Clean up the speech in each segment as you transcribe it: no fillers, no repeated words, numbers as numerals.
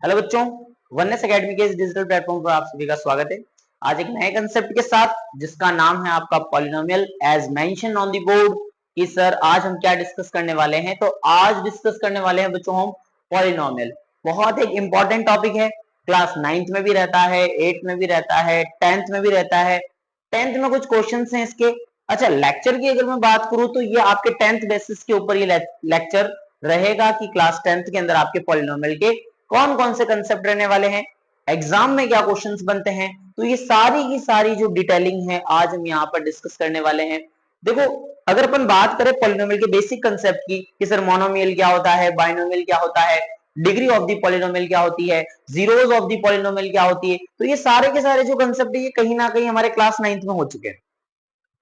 Hello बच्चों, oneness academy के इस डिजिटल प्लेटफॉर्म पर आप सभी का स्वागत है। आज एक नए कंसेप्ट के साथ जिसका नाम है आपका polynomial as mention on the board. कि सर आज हम क्या डिस्कस करने वाले हैं, तो आज डिस्कस करने वाले हैं बच्चों हम पॉलिनोमियल। बहुत एक इंपॉर्टेंट टॉपिक है, क्लास 9th में भी रहता है, 8th में भी रहता है, 10th में भी रहता है। 10th में कुछ क्वेश्चन हैं इसके। अच्छा, लेक्चर की अगर मैं बात करूं तो ये आपके 10th बेसिस के ऊपर ये लेक्चर रहेगा कि क्लास 10th के अंदर आपके पॉलिनोमियल के कौन कौन से कंसेप्ट रहने वाले हैं, एग्जाम में क्या क्वेश्चंस बनते हैं। तो ये सारी की सारी जो डिटेलिंग है आज हम यहाँ पर डिस्कस करने वाले हैं। देखो, अगर अपन बात करें पॉलिनोमियल के बेसिक कंसेप्ट की कि सर मोनोमियल क्या होता है, बाइनोमियल क्या होता है, डिग्री ऑफ द पॉलिनोमियल क्या होती है, जीरोस ऑफ द पॉलिनोमियल क्या होती है, तो ये सारे के सारे जो कंसेप्ट है ये कहीं ना कहीं हमारे क्लास 9th में हो चुके हैं।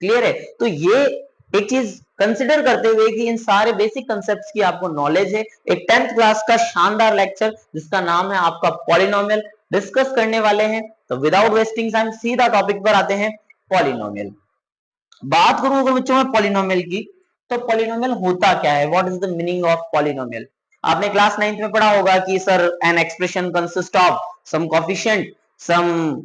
क्लियर है? तो ये एक चीज कंसिडर करते हुए कि इन सारे बेसिक कंसेप्ट्स की आपको नॉलेज है, एक 10th क्लास का शानदार लेक्चर जिसका नाम है आपका पॉलिनोमियल डिस्कस करने वाले हैं। तो विदाउट वेस्टिंग टाइम सीधा टॉपिक पर आते हैं। पॉलिनोमियल बात करूं अगर बच्चों में पॉलिनोमियल की, तो पॉलिनोमियल होता क्या है, what is the meaning of polynomial. आपने क्लास 9th में पढ़ा होगा कि sir an expression consist of some coefficient, some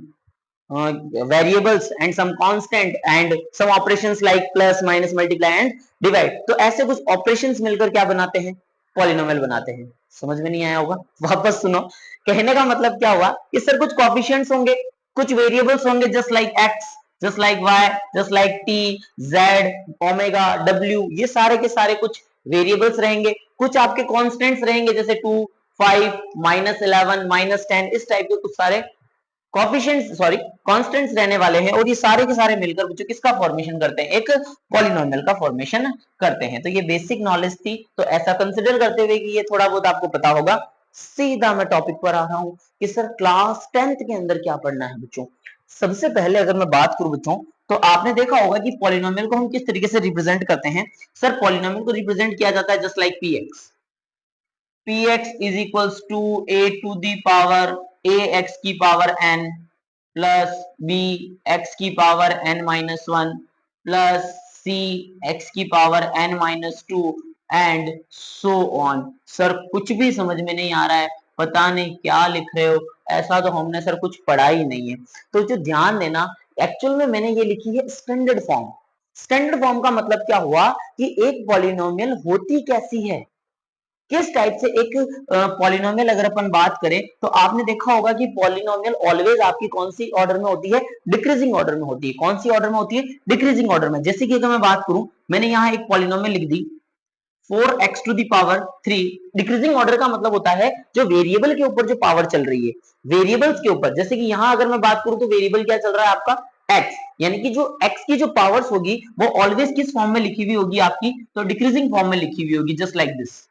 variables and some constant and some operations like plus minus multiply and divide। तो ऐसे कुछ ऑपरेशंस मिलकर क्या बनाते हैं, पॉलिनोमियल बनाते हैं। समझ में नहीं आया होगा, वापस सुनो। कहने का मतलब क्या हुआ कि सर कुछ कोफिशिएंट्स होंगे, कुछ वेरिएबल्स होंगे, just like x, just like y, just like t, z, omega, w, ये सारे के सारे कुछ वेरिएबल्स रहेंगे। कुछ आपके कांस्टेंट्स रहेंगे जैसे 2, 5, -11, -10, इस टाइप के कुछ सारे कॉफिशिएंट्स सॉरी कांस्टेंट्स रहने वाले हैं। और ये सारे के सारे मिलकर जो किसका फॉर्मेशन करते हैं, एक पॉलिनोमियल का फॉर्मेशन करते हैं। तो ये बेसिक नॉलेज थी, तो ऐसा कंसिडर करते हुए कि ये थोड़ा बहुत आपको पता होगा, सीधा मैं टॉपिक पर आ रहा हूं कि सर क्लास 10th के अंदर क्या पढ़ना है बच्चों। सबसे पहले अगर मैं बात करूं बच्चों, तो आपने देखा होगा कि पॉलिनोमियल को हम किस तरीके से रिप्रेजेंट करते हैं। सर पॉलिनोमियल को रिप्रेजेंट किया जाता है just like px is equals to a to the power ax की power n plus b x की power n minus 1 plus c x की power n minus 2 and so on. Sir कुछ भी समझ में नहीं आ रहा है, पता नहीं क्या लिख रहे हो, ऐसा तो हमने सर कुछ पढ़ा ही नहीं है। तो जो ध्यान देना, एक्चुअल में मैंने ये लिखी है स्टैंडर्ड फॉर्म। स्टैंडर्ड फॉर्म का मतलब क्या हुआ कि एक पॉलिनोमियल होती कैसी है, किस टाइप से एक पॉलिनोमियल अगर अपन बात करें तो आपने देखा होगा कि पॉलिनोमियल ऑलवेज आपकी कौन सी ऑर्डर में होती है, डिक्रीजिंग ऑर्डर में होती है। कौन सी ऑर्डर में होती है, डिक्रीजिंग ऑर्डर में। जैसे कि अगर मैं बात करूं, मैंने यहाँ एक पॉलिनोमियल लिख दी 4x to the power 3। Decreasing order का मतलब होता है जो वेरिएबल के ऊपर जो पावर चल रही है, वेरिएबल्स के ऊपर। जैसे कि यहां अगर मैं बात करूं तो वेरिएबल क्या चल रहा है आपका, x, यानी कि जो x की जो पावर्स होगी वो ऑलवेज किस फॉर्म में लिखी हुई होगी आपकी, तो डिक्रीजिंग फॉर्म में लिखी हुई होगी, जस्ट लाइक दिस।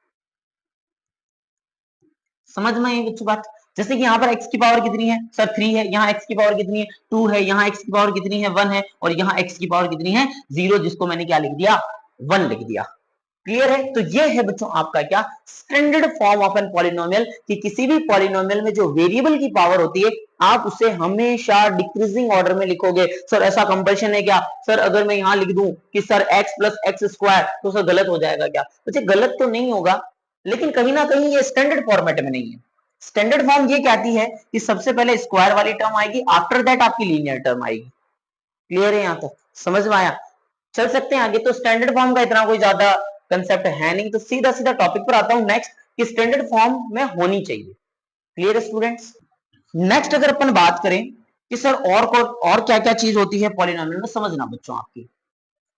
समझ में आई कुछ बात। जैसे कि यहाँ पर x की पावर कितनी है सर, 3 है, यहाँ x की पावर कितनी है, 2 है, यहाँ x की पावर कितनी है, 1 है, और यहाँ x की पावर कितनी है, 0, जिसको मैंने क्या लिख दिया, 1 लिख दिया। क्लियर है? तो ये है बच्चों आपका क्या, standard form of an polynomial, कि किसी भी पॉलिनोमियल में जो वेरिएबल की पावर होती है आप उसे हमेशा डिक्रीजिंग ऑर्डर में लिखोगे। सर ऐसा कंपल्शन है क्या, सर अगर मैं यहां लिख दूं कि sir x plus x square तो सर गलत हो जाएगा क्या। बच्चे गलत तो नहीं होगा, लेकिन कहीं ना कहीं ये स्टैंडर्ड फॉर्मेट में नहीं है। स्टैंडर्ड फॉर्म ये कहती है कि सबसे पहले स्क्वायर वाली टर्म आएगी, आफ्टर दैट आपकी लीनियर टर्म आएगी। क्लियर है? यहां तक समझ में आया? चल सकते हैं आगे। तो स्टैंडर्ड फॉर्म का इतना कोई ज्यादा कंसेप्ट है नहीं, तो सीधा सीधा टॉपिक पर आता हूं नेक्स्ट, कि स्टैंडर्ड फॉर्म में होनी चाहिए। क्लियर है स्टूडेंट्स? नेक्स्ट अगर अपन बात करें कि सर और क्या क्या चीज होती है पॉलिनोमियल में, समझना बच्चों आपकी।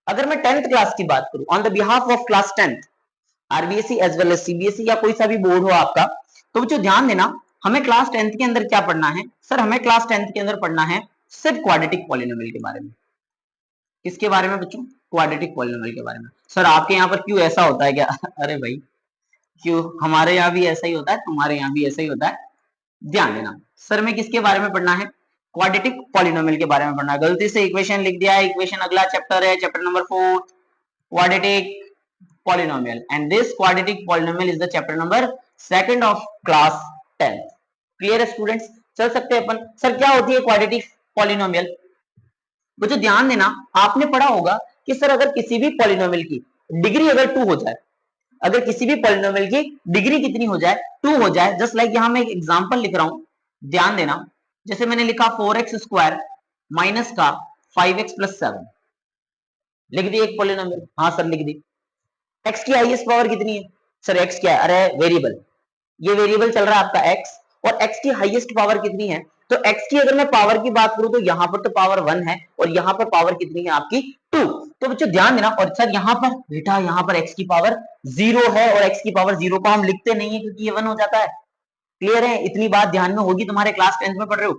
अगर मैं 10th क्लास की बात करूं, on the behalf of class 10th, RBSE as well as CBSE या कोई सा भी बोर्ड हो आपका, तो बच्चों ध्यान देना, हमें क्लास 10th के अंदर क्या पढ़ना है। सर हमें क्लास 10th के अंदर पढ़ना है सिर्फ क्वाड्रेटिक पॉलिनोमियल के बारे में। किसके बारे में बच्चों, क्वाड्रेटिक पॉलिनोमियल के बारे में। सर आपके यहाँ पर क्यों ऐसा होता है क्या अरे भाई, क्यों, हमारे यहाँ भी ऐसा ही होता है, तुम्हारे यहाँ भी ऐसा ही होता है। ध्यान देना, सर में किसके बारे में पढ़ना है, क्वाड्रेटिक पॉलिनोमियल के बारे में पढ़ना है। गलती से इक्वेशन लिख दिया है, इक्वेशन अगला चैप्टर है, chapter number 4, quadratic polynomial, and this quadratic polynomial is the chapter number 2nd of class 10th। Clear है स्टूडेंट्स? चल सकते हैं अपन। सर क्या होती है क्वाड्रेटिक पॉलिनोमियल, बच्चों ध्यान देना, आपने पढ़ा होगा कि सर अगर किसी भी पॉलिनोमियल की डिग्री अगर 2 हो जाए, अगर किसी भी पॉलिनोमियल की डिग्री कितनी हो जाए, 2 हो जाए, जस्ट लाइक यहां मैं एक एग्जांपल लिख रहा हूं, ध्यान देना। जैसे मैंने लिखा 4x स्क्वायर माइनस का 5x प्लस 7, लिख दी एक पॉलिनोमियल, हाँ सर लिख दी। x की हाईएस्ट पावर कितनी है सर? x क्या है? अरे वेरिएबल, ये वेरिएबल चल रहा है आपका x, और x की हाईएस्ट पावर कितनी है? तो x की अगर मैं पावर की बात करूं तो यहां पर तो पावर 1 है, और यहां पर पावर कितनी है आपकी? 2। तो बच्चों ध्यान देना, और सर यहां पर बेटा यहां पर x की पावर 0 है, और x की पावर 0 को हम लिखते नहीं है क्योंकि ये 1 हो जाता है। क्लियर है? इतनी बात ध्यान में होगी, तुम्हारे क्लास 10th में पढ़ रहे हो।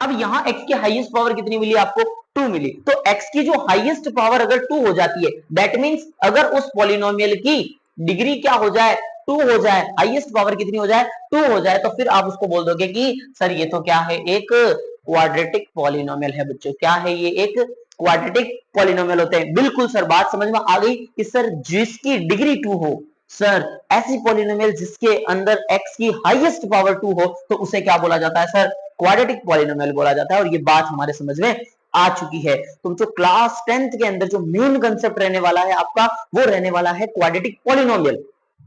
अब यहाँ x की हाईएस्ट पावर कितनी मिली आपको? 2 मिली। तो x की जो हाईएस्ट पावर अगर 2 हो जाती है, दैट मींस अगर उस पॉलिनोमियल की डिग्री क्या हो जाए? 2 हो जाए, हाईएस्ट पावर कितनी हो जाए? 2 हो जाए, तो फिर आप उसको बोल दोगे कि सर ये तो क्या है? एक क्वाड्रेटिक पॉलिनोमियल है बच्चों। क्या है ये? एक क्वाड्रेटिक पॉलिनोमियल होते हैं। बिल्कुल सर, बात समझ में आ गई कि सर जिसकी डिग्री 2 हो, सर ऐसी पॉलिनोमियल जिसके अंदर x की हाईएस्ट पावर 2 हो, तो उसे क्या बोला जाता है सर? क्वाड्रेटिक पॉलिनोमियल बोला जाता है। और ये बात हमारे समझ में आ चुकी है। तो जो क्लास 10th के अंदर जो मेन कंसेप्ट रहने वाला है आपका, वो रहने वाला है क्वाड्रेटिक पॉलिनोमियल।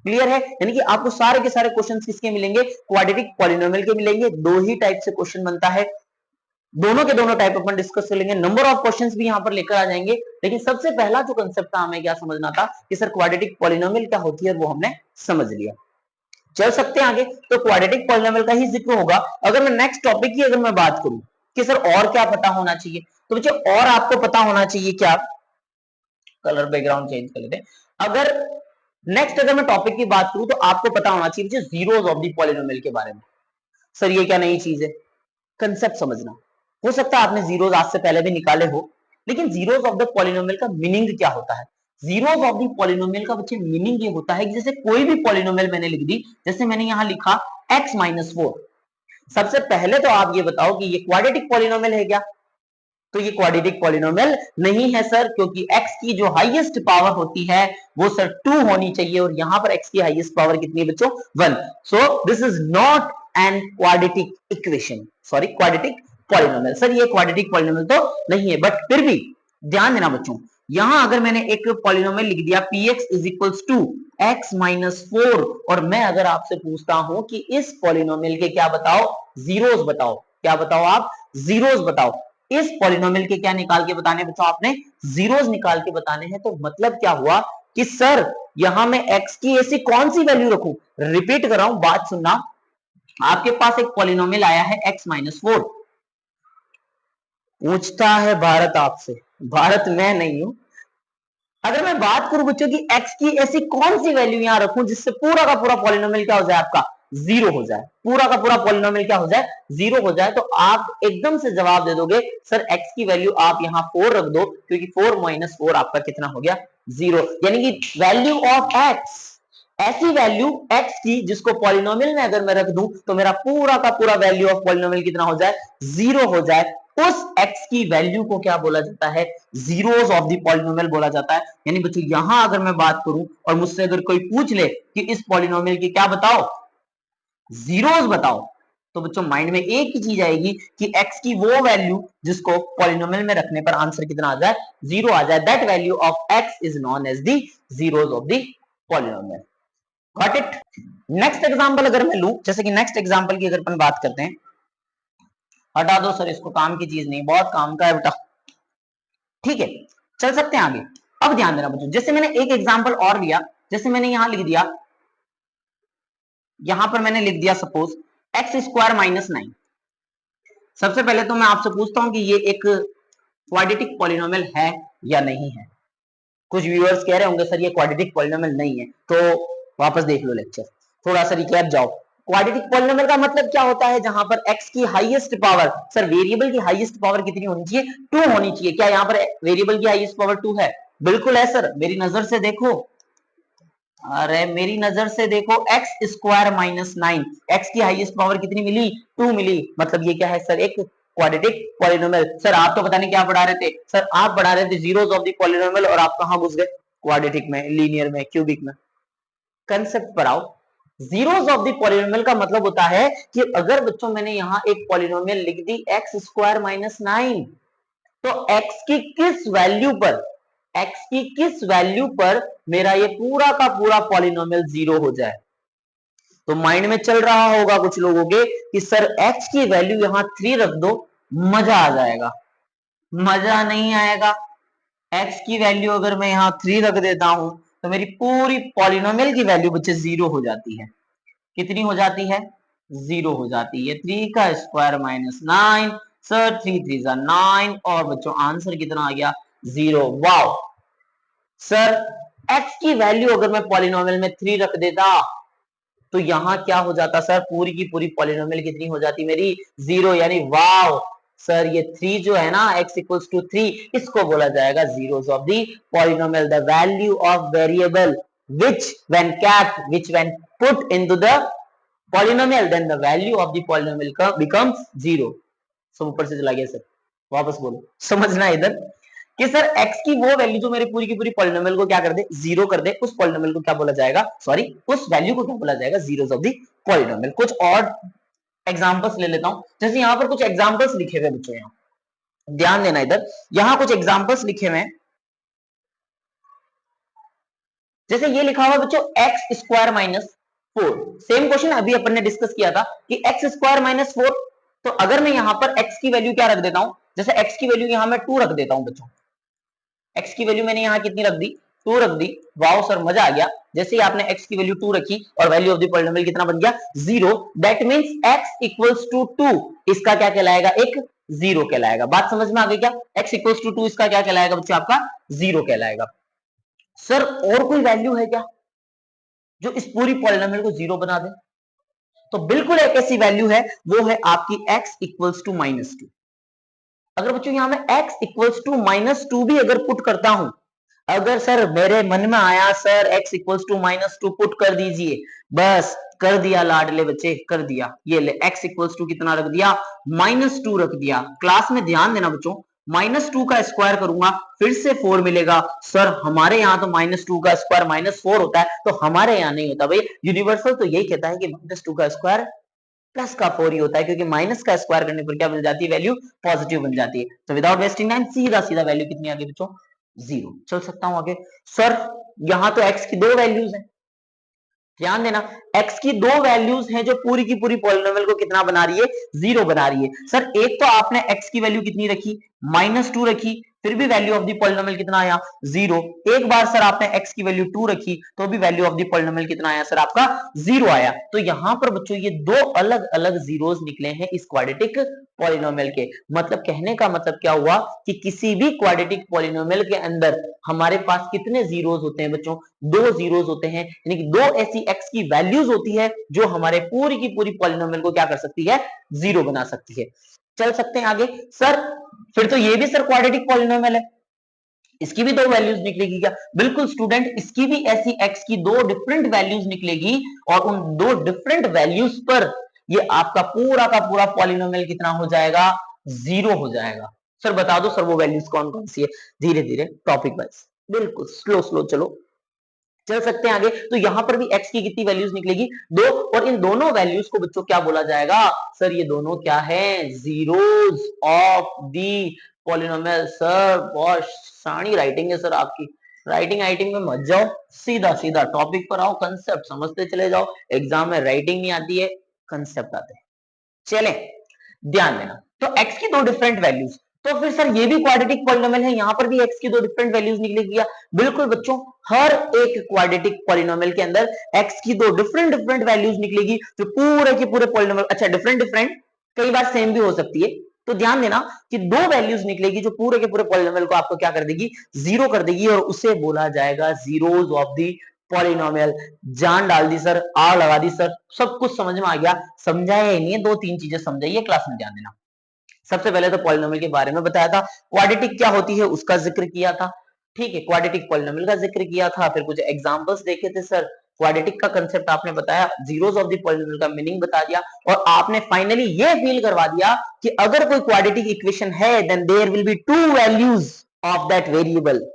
क्लियर है? यानी कि आपको सारे के सारे क्वेश्चंस किसके मिलेंगे? क्वाड्रेटिक पॉलिनोमियल के मिलेंगे। दो ही टाइप से क्वेश्चन बनता है, दोनों के दोनों टाइप अपन डिस्कस कर लेंगे। नंबर ऑफ क्वेश्चंस भी यहां पर लेकर आ जाएंगे, लेकिन सबसे पहला जो कंसेप्ट था हमें क्या समझना था कि सर क्वाड्रेटिक पॉलिनोमियल क्या होती है, वो हमने समझ लिया। चल सकते हैं आगे। तो क्वाड्रेटिक पॉलिनोमियल का ही जिक्र होगा। अगर मैं नेक्स्ट टॉपिक की अगर मैं बात करूं कि सर और क्या पता होना चाहिए, तो बच्चों और आपको पता होना चाहिए क्या? कलर बैकग्राउंड चेंज कर लेते हैं। अगर नेक्स्ट अगर मैं टॉपिक की बात करूं तो आपको पता होना चाहिए जीरोस ऑफ द पॉलिनोमियल के बारे में। सर ये क्या नई चीज है? कंसेप्ट समझना। हो सकता है आपने जीरोस आज से पहले भी निकाले हो, लेकिन जीरोस ऑफ द पॉलिनोमियल का मीनिंग क्या होता है? जीरोस ऑफ द पॉलिनोमियल का बच्चे मीनिंग ये होता है कि जैसे कोई भी पॉलिनोमियल मैंने लिख दी, जैसे मैंने यहां लिखा x माइनस 4। सबसे पहले तो आप ये बताओ कि ये क्वाड्रेटिक पॉलिनोमियल है क्या? तो ये क्वाड्रेटिक पॉलिनोमियल नहीं है सर, क्योंकि x की जो हाईएस्ट पावर होती है वो सर 2 होनी चाहिए, और यहां पर x की हाईएस्ट पावर कितनी है बच्चों? 1। So this is not an quadratic equation, sorry quadratic polynomial. Sir ये क्वाड्रेटिक पॉलिनोमियल तो नहीं है, बट फिर भी ध्यान देना बच्चों, यहां अगर मैंने एक पॉलिनोमियल लिख दिया px is equals to x minus 4, और मैं अगर आपसे पूछता हूं कि इस पॉलिनोमियल के क्या बताओ? जीरोस बताओ। क्या बताओ आप? जीरोस बताओ। इस पॉलिनोमियल के क्या निकाल के बताने बच्चों? आपने जीरोस निकाल के बताने हैं। तो मतलब क्या हुआ कि सर यहां मैं x की ऐसी कौन सी वैल्यू रखूं? रिपीट कर रहा हूं, बात सुनना। आपके पास एक पॉलिनोमियल आया है x माइनस 4, पूछता है भारत आपसे, भारत मैं नहीं हूं, अगर मैं बात करूं बच्चों की x की ऐसी कौन सी वैल्यू यहां रखूं जिससे पूरा का पूरा पॉलिनोमियल क्या हो जाए? आपका जीरो हो जाए। पूरा का पूरा पॉलिनोमियल क्या हो जाए? जीरो हो जाए। तो आप एकदम से जवाब दे दोगे सर x की वैल्यू आप यहां 4 रख दो, क्योंकि 4 माइनस 4 आपका कितना हो गया? जीरो। यानी कि वैल्यू ऑफ x, ऐसी वैल्यू x की जिसको पॉलिनोमियल में अगर मैं रख दूं तो मेरा पूरा का पूरा वैल्यू ऑफ पॉलिनोमियल कितना हो जाए? जीरो हो जाए। उस x की वैल्यू को क्या बोला जाता है? जीरोस ऑफ द पॉलिनोमियल बोला जाता है। यानी बच्चों यहां अगर मैं बात करूं और मुझसे अगर कोई पूछ ले कि इस पॉलिनोमियल की क्या बताओ? जीरोस बताओ, तो बच्चों माइंड में एक ही चीज आएगी कि x की वो वैल्यू जिसको पॉलिनोमियल में रखने पर आंसर कितना आ जाए? जीरो आ जाए। That value of x is known as the zeros of the polynomial. Got it? Next example अगर मैं लूं, जैसे कि नेक्स्ट एग्जांपल की अगर अपन बात करते हैं, हटा दो सर इसको, काम की चीज नहीं, बहुत काम का है बेटा। ठीक है, चल सकते हैं आगे। अब ध्यान देना बच्चों, जैसे मैंने एक एग्जांपल और लिया, जैसे मैंने यहां लिख दिया, यहां पर मैंने लिख दिया सपोज एक्स स्क्वायर माइनस 9। सबसे पहले तो मैं आपसे पूछता हूं कि ये एक क्वाड्रेटिक पॉलिनोमियल है या नहीं है? कुछ व्यूअर्स कह रहे होंगे सर ये क्वाड्रेटिक पॉलिनोमियल नहीं है, तो वापस देख लो लेक्चर, थोड़ा सा रिकैप जाओ। क्वाड्रेटिक पॉलिनोमियल का मतलब क्या होता है? जहां पर x की हाईएस्ट पावर, सर वेरिएबल की हाईएस्ट पावर कितनी होनी चाहिए? 2 होनी चाहिए। क्या यहाँ पर वेरिएबल की हाईएस्ट पावर 2 है? बिल्कुल है सर, मेरी नजर से देखो, अरे मेरी नजर से देखो, एक्स स्क्वायर माइनस 9, एक्स की हाईएस्ट पावर कितनी मिली? 2 मिली। मतलब ये क्या है सर? एक क्वाड्रेटिक पॉलिनोमियल। सर आप तो पता नहीं क्या पढ़ा रहे थे, सर आप पढ़ा रहे थे जीरोस ऑफ द पॉलिनोमियल, और आप कहां घुस गए? क्वाड्रेटिक में, लीनियर में, क्यूबिक में। कंसेप्ट पर आओ। जीरोस ऑफ द पॉलिनोमियल का मतलब होता है कि अगर बच्चों मैंने यहां एक पॉलिनोमियल लिख दी एक्स स्क्वायर माइनस 9, तो x की किस वैल्यू पर x की किस वैल्यू पर मेरा ये पूरा का पूरा पॉलिनोमियल जीरो हो जाए। तो माइंड में चल रहा होगा कुछ लोगों के कि सर x की वैल्यू यहां 3 रख दो, मजा आ जाएगा। मजा नहीं आएगा। x की वैल्यू अगर मैं यहां 3 रख देता हूं तो मेरी पूरी पॉलिनोमियल की वैल्यू बच्चे जीरो हो जाती है। कितनी हो जाती है? जीरो हो जाती है। 3 का स्क्वायर माइनस 9, सर 3 3 जा 9 और बच्चों आंसर कितना आ गया? जीरो। वाओ सर, x की वैल्यू अगर मैं पॉलिनोमियल में 3 रख देता तो यहां क्या हो जाता सर? पूरी की पूरी पॉलिनोमियल कितनी हो जाती मेरी? जीरो। यानी वाओ सर, ये 3 जो है ना x इक्वल्स टू 3, इसको बोला जाएगा zeros of the polynomial, the value of variable which when put into the polynomial then the value of the polynomial becomes zero। सब ऊपर से चला गया सर, वापस बोलो। समझना इधर कि सर x की वो वैल्यू जो मेरी पूरी की पूरी पॉलिनोमियल को क्या कर दे? जीरो कर दे, उस पॉलिनोमियल को क्या बोला जाएगा? सॉरी, उस वैल्यू को क्या बोला जाएगा? Zeros of the polynomial. कुछ और एग्जांपल्स ले लेता हूं। जैसे यहां पर कुछ एग्जांपल्स लिखे हुए बच्चों, यहां ध्यान देना इधर, यहां कुछ एग्जांपल्स लिखे हुए हैं। जैसे ये लिखा हुआ बच्चों x square minus 4। Same question अभी अपन ने डिस्कस किया था कि एक्स स्क्वायर माइनस 4। तो अगर मैं यहां पर एक्स की वैल्यू क्या रख देता हूं, जैसे एक्स की वैल्यू यहां मैं 2 रख देता हूं बच्चों। एक्स की वैल्यू मैंने यहां कितनी रख दी? 2 रख दी। वाओ सर, मजा आ गया। जैसे ही आपने एक्स की वैल्यू 2 रखी और वैल्यू ऑफ द पॉलिनोमियल कितना बन गया? Zero. That means x equals to 2 इसका क्या कहलाएगा? एक जीरो कहलाएगा। बात समझ में आ गई क्या? एक्स इक्वल्स टू 2 इसका क्या कहलाएगा बच्चों? आपका जीरो कहलाएगा। सर और कोई वैल्यू है क्या जो इस पूरी पॉलिनोमियल को जीरो बना दे? तो बिल्कुल एक ऐसी वैल्यू है, वो है आपकी x इक्वल्स टू माइनस 2। अगर बच्चों यहां मैं x इक्वल्स टू माइनस 2 भी अगर पुट करता हूं, अगर सर मेरे मन में आया sir x equals to minus 2 put कर दीजिए, बस कर दिया लाडले बच्चे, कर दिया। ये ले x इक्वल्स टू कितना रख दिया? माइनस 2 रख दिया। क्लास में ध्यान देना बच्चों, माइनस 2 का स्क्वायर करूंगा फिर से 4 मिलेगा। सर हमारे यहाँ तो माइनस 2 का स्क्वायर माइनस 4 होता है, तो हमारे यहाँ नहीं होता भाई। यूनिवर्सल तो यही कहता है कि माइनस 2 का स्क्वायर प्लस का 4 ही होता है, क्योंकि माइनस का स्क्वायर करने पर क्या बन जाती है? वैल्यू पॉजिटिव बन जाती है। तो विदाउट वेस्टिंग टाइम सीधा सीधा वैल्यू कितनी आ गई बच्चों? जीरो। चल सकता हूं आगे। सर यहां तो x की दो वैल्यूज हैं, ध्यान देना, x की दो वैल्यूज हैं जो पूरी की पूरी पॉलिनोमियल को कितना बना रही है? जीरो बना रही है। सर एक तो आपने x की वैल्यू कितनी रखी? माइनस 2 रखी, फिर भी वैल्यू ऑफ द पॉलिनोमियल कितना आया? जीरो। एक बार सर आपने x की वैल्यू 2 रखी तो भी वैल्यू ऑफ द पॉलिनोमियल कितना आया सर? आपका जीरो आया। तो यहां पर बच्चों ये दो अलग अलग जीरोस निकले हैं इस क्वाड्रेटिक पॉलिनोमियल के। मतलब कहने का मतलब क्या हुआ कि किसी भी क्वाड्रेटिक पॉलिनोमियल के अंदर हमारे पास कितने जीरोस होते हैं बच्चों? दो जीरोस होते हैं। यानी कि दो ऐसी x की वैल्यूज होती है जो हमारे पूरी की पूरी पॉलिनोमियल को क्या कर सकती है? जीरो बना सकती है। चल सकते हैं आगे। सर फिर तो ये भी सर क्वाड्रेटिक पॉलिनोमियल है, इसकी भी दो वैल्यूज निकलेगी क्या? बिल्कुल स्टूडेंट, इसकी भी ऐसी x की दो डिफरेंट वैल्यूज निकलेगी और उन दो डिफरेंट वैल्यूज पर ये आपका पूरा का पूरा पॉलिनोमियल कितना हो जाएगा? जीरो हो जाएगा। सर बता दो सर वो वैल्यूज कौन कौन सी है? धीरे धीरे टॉपिक वाइज, बिल्कुल स्लो स्लो चलो, चल सकते हैं आगे। तो यहां पर भी x की कितनी वैल्यूज निकलेगी? दो। और इन दोनों वैल्यूज को बच्चों क्या बोला जाएगा? सर ये दोनों क्या है? Zeros of the polynomial. Sir बहुत शानी राइटिंग है सर आपकी, राइटिंग राइटिंग में मत जाओ, सीधा सीधा टॉपिक पर आओ, कंसेप्ट समझते चले जाओ। एग्जाम में राइटिंग नहीं आती है, कंसेप्ट आते हैं। चले ध्यान देना, तो x की दो डिफरेंट वैल्यूज, तो फिर सर ये भी क्वाड्रेटिक पॉलिनोमियल है, यहां पर भी x की दो डिफरेंट वैल्यूज निकलेगी क्या? बिल्कुल बच्चों, हर एक क्वाड्रेटिक पॉलिनोमियल के अंदर x की दो डिफरेंट डिफरेंट वैल्यूज निकलेगी जो पूरे के पूरे पॉलिनोमियल, अच्छा डिफरेंट डिफरेंट, कई बार सेम भी हो सकती है। तो ध्यान देना कि दो वैल्यूज निकलेगी जो पूरे के पूरे पॉलिनोमियल को आपको क्या कर देगी? जीरो कर देगी, और उसे बोला जाएगा जीरोस ऑफ दी पॉलिनोमियल। जान डाल दी सर, आग लगा दी सर, सब कुछ समझ में आ गया। समझाया ही नहीं है, दो तीन चीजें समझाइए क्लास में, ध्यान देना। सबसे पहले तो पॉलिनोमियल के बारे में बताया था, क्वाड्रेटिक क्या होती है उसका जिक्र किया था, ठीक है, क्वाड्रेटिक पॉलिनोमियल का जिक्र किया था, फिर कुछ एग्जांपल्स देखे थे सर, क्वाड्रेटिक का कंसेप्ट आपने बताया, जीरोस ऑफ द पॉलिनोमियल का मीनिंग बता दिया, और आपने फाइनली ये फील करवा दिया कि अगर कोई क्वाड्रेटिक इक्वेशन है then there will be two values of that variable.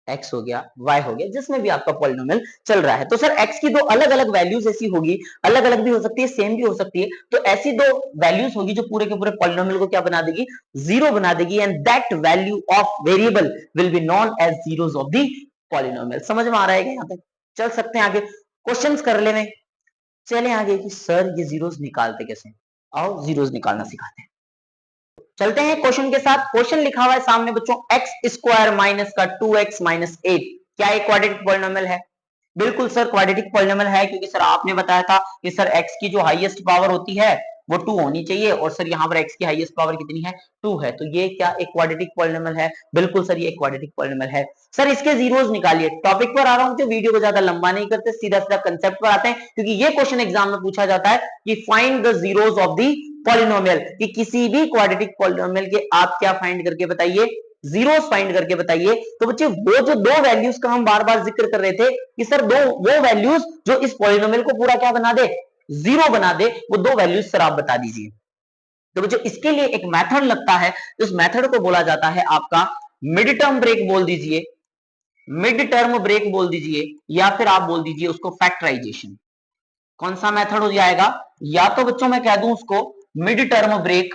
x हो गया, y हो गया, जिसमें भी आपका पॉलिनोमियल चल रहा है। तो सर x की दो अलग अलग वैल्यूज ऐसी होगी, अलग अलग भी हो सकती है, सेम भी हो सकती है, तो ऐसी दो वैल्यूज होगी जो पूरे के पूरे पॉलिनोमियल को क्या बना देगी, जीरो बना देगी, and that value of variable will be known as zeros of the polynomial. समझ में आ रहा है क्या? यहाँ तक चल सकते हैं आगे, क्वेश्चंस कर ले में चले आगे कि सर ये जीरोस निकालते कैसे, आओ जीरोस निकालना सिखाते हैं। चलते हैं क्वेश्चन के साथ। क्वेश्चन लिखा हुआ है सामने बच्चों, एक्स स्क्वायर माइनस का 2x माइनस 8 क्या एक क्वाड्रेटिक पॉलिनोमियल है? बिल्कुल सर क्वाड्रेटिक पॉलिनोमियल है, क्योंकि सर आपने बताया था कि सर x की जो हाईएस्ट पावर होती है वो 2 होनी चाहिए, और सर यहाँ पर x की हाईएस्ट पावर कितनी है, 2 है, तो ये क्या एक क्वाड्रेटिक पॉलिनोमियल है? बिल्कुल सर ये एक क्वाड्रेटिक पॉलिनोमियल है। सर इसके जीरोस निकालिए। टॉपिक पर आ रहा हूँ तो वीडियो को ज्यादा लंबा नहीं करते, सीधा सीधा कंसेप्ट पर आते हैं, क्योंकि ये क्वेश्चन एग्जाम में पूछा जाता है कि find the zeros of the polynomial, कि किसी भी क्वाड्रेटिक पॉलिनोमियल के आप क्या फाइंड करके बताइए, जीरोस फाइंड करके बताइए। तो बच्चे वो जो दो वैल्यूज का हम बार बार जिक्र कर रहे थे कि सर दो वो वैल्यूज जो इस पॉलिनोमियल को पूरा क्या बना दे, जीरो बना दे, वो दो वैल्यूज सर आप बता दीजिए। तो बच्चों इसके लिए एक मेथड लगता है, उस मेथड को बोला जाता है आपका मिड टर्म ब्रेक बोल दीजिए, मिड टर्म ब्रेक बोल दीजिए, या फिर आप बोल दीजिए उसको फैक्टराइजेशन। कौन सा मेथड हो जाएगा? या तो बच्चों मैं कह दूं उसको मिड टर्म ब्रेक,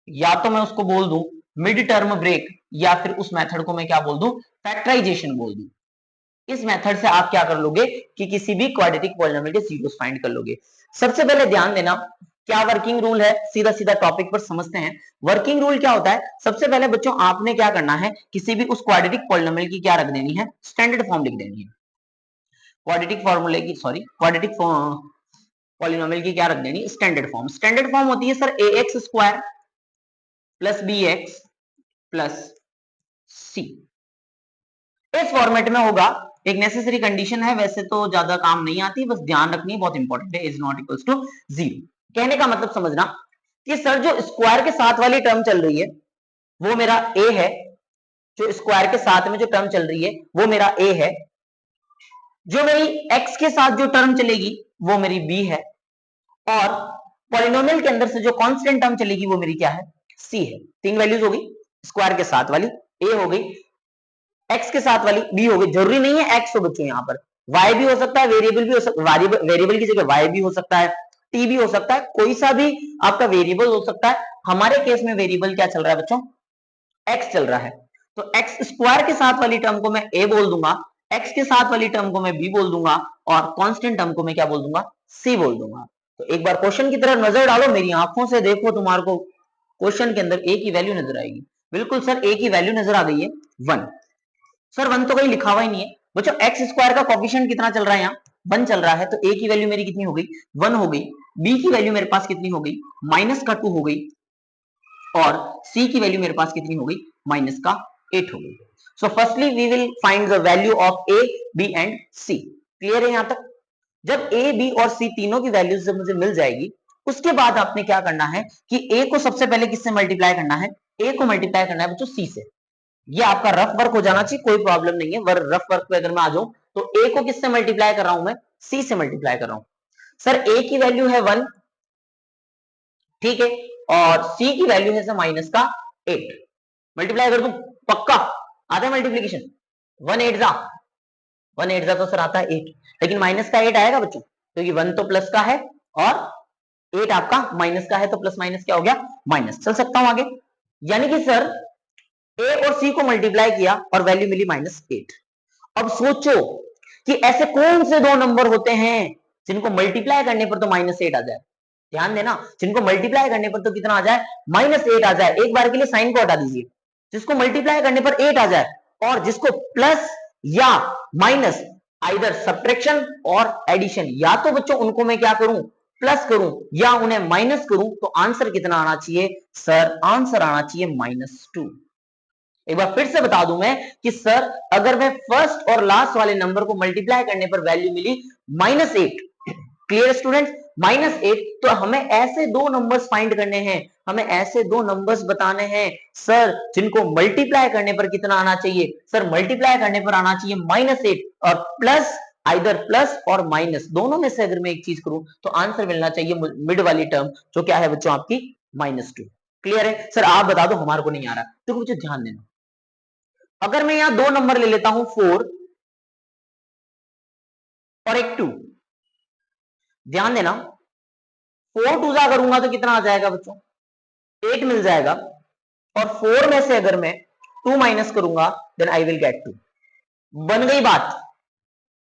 या तो मैं उसको बोल दूं मिड टर्म ब्रेक, या फिर उस मेथड को मैं क्या बोल दूं, फैक्टराइजेशन बोल दूं। इस मेथड से आप क्या कर लोगे कि किसी भी क्वाड्रेटिक पॉलिनोमियल के जीरोस फाइंड कर लोगे। सबसे पहले ध्यान देना क्या वर्किंग रूल है, सीधा सीधा टॉपिक पर समझते हैं। वर्किंग रूल क्या होता है? सबसे पहले बच्चों आपने क्या करना है, किसी भी उस क्वाड्रेटिक पॉलिनोमियल की क्या रख देनी है, स्टैंडर्ड फॉर्म लिख देनी है। क्वाड्रेटिक फॉर्मूले की, सॉरी क्वाड्रेटिक पॉलिनोमियल की क्या रख देनी, स्टैंडर्ड फॉर्म। स्टैंडर्ड फॉर्म होती है sir a x square plus b x plus c, इस फॉर्मेट में होगा। एक नेसेसरी कंडीशन है, वैसे तो ज्यादा काम नहीं आती, बस ध्यान रखनी है, बहुत इंपॉर्टेंट है, is not equals to zero. कहने का मतलब समझना कि सर जो स्क्वायर के साथ वाली टर्म चल रही है वो मेरा ए है, जो स्क्वायर के साथ में जो टर्म चल रही है वो मेरा ए है, जो मेरी एक्स के साथ जो टर्म चलेगी वो मेरी बी है, और पॉलिनोमियल के अंदर से जो कांस्टेंट टर्म चलेगी वो मेरी क्या है, सी है। तीन वैल्यूज होगी, स्क्वायर के साथ वाली ए हो गई, एक्स के साथ वाली बी हो गई। जरूरी नहीं है एक्स हो बच्चों, यहाँ पर वाई भी हो सकता है, वेरिएबल भी हो सकता है, वेरिएबल की जगह वाई भी हो सकता है, टी भी हो सकता है, कोई सा भी आपका वेरिएबल हो सकता है। हमारे केस में वेरिएबल क्या चल रहा है बच्चों, एक्स चल रहा है। तो एक्स स्क्वायर के साथ वाली टर्म को मैं ए बोल दूंगा, एक्स के साथ वाली टर्म को मैं बी बोल दूंगा, और कांस्टेंट टर्म को मैं क्या बोल दूंगा, सी बोल दूंगा। तो एक बार क्वेश्चन की तरफ नजर डालो, मेरी आंखों से देखो, तुम्हारे को क्वेश्चन के अंदर ए की वैल्यू नजर आएगी। बिल्कुल सर ए की वैल्यू नजर आ गई है 1। सर 1 तो कहीं लिखा हुआ ही नहीं है बच्चों। एक्स स्क्वायर का कोफिशिएंट कितना चल रहा है, यहाँ 1 चल रहा है, तो ए की वैल्यू मेरी कितनी हो गई, 1 हो गई। बी की वैल्यू मेरे पास कितनी हो गई, माइनस का 2 हो गई, और सी की वैल्यू मेरे पास कितनी हो गई, माइनस का 8 हो गई। So firstly we will find the value of a b and c. Clear है यहाँ तक? जब ए बी और सी तीनों की वैल्यूज जब मुझे मिल जाएगी, उसके बाद आपने क्या करना है कि ए को सबसे पहले किससे मल्टीप्लाई करना है, ए को मल्टीप्लाई करना है बच्चों सी से। ये आपका रफ वर्क हो जाना चाहिए, कोई प्रॉब्लम नहीं है। रफ वर्क पे अगर मैं आ जाऊं तो ए को किससे मल्टीप्लाई कर रहा हूं, मैं सी से मल्टीप्लाई कर रहा हूं। सर ए की वैल्यू है 1, ठीक है, और सी की वैल्यू है सर माइनस का 8। मल्टीप्लाई कर दूं, पक्का आता है मल्टीप्लीकेशन, 1 8 जा तो सर आता है 8, लेकिन माइनस का 8 आएगा बच्चों, क्योंकि 1 तो प्लस का है और 8 आपका माइनस का है, तो प्लस माइनस क्या हो गया, माइनस। चल सकता हूं आगे। यानी कि सर ए और सी को मल्टीप्लाई किया और वैल्यू मिली -8। अब सोचो कि ऐसे कौन से दो नंबर होते हैं जिनको मल्टीप्लाई करने पर तो -8 आ जाए। ध्यान देना, जिनको मल्टीप्लाई करने पर तो कितना आ जाए, -8 आ जाए। एक बार के लिए साइन को हटा दीजिए, जिसको मल्टीप्लाई करने पर 8 आ जाए, और जिसको प्लस या माइनस, आइदर सब्ट्रैक्शन और एडिशन, या तो बच्चों उनको मैं क्या करूं, प्लस करूं या उन्हें माइनस करूं, तो आंसर कितना आना चाहिए सर, आंसर आना चाहिए -2। एक बार फिर से बता दूं मैं कि सर अगर मैं फर्स्ट और लास्ट वाले नंबर को मल्टीप्लाई करने पर वैल्यू मिली -8, क्लियर स्टूडेंट्स, -8, तो हमें ऐसे दो नंबर्स फाइंड करने हैं, हमें ऐसे दो नंबर्स बताने हैं सर जिनको मल्टीप्लाई करने पर कितना आना चाहिए, सर मल्टीप्लाई करने पर आना चाहिए -8, और प्लस, आइदर प्लस और माइनस दोनों में से अगर मैं एक चीज करूं तो आंसर मिलना चाहिए मिड वाली टर्म, जो क्या है बच्चों आपकी -2। क्लियर है? सर आप बता दो, हमारे को नहीं आ रहा। तो मुझे ध्यान देना, अगर मैं यहां दो नंबर ले लेता हूं 4 और एक 2, ध्यान देना 4 टू जा करूंगा तो कितना आ जाएगा बच्चों, 8 मिल जाएगा। और 4 में से अगर मैं 2 माइनस करूंगा देन आई विल गेट 2। बन गई बात?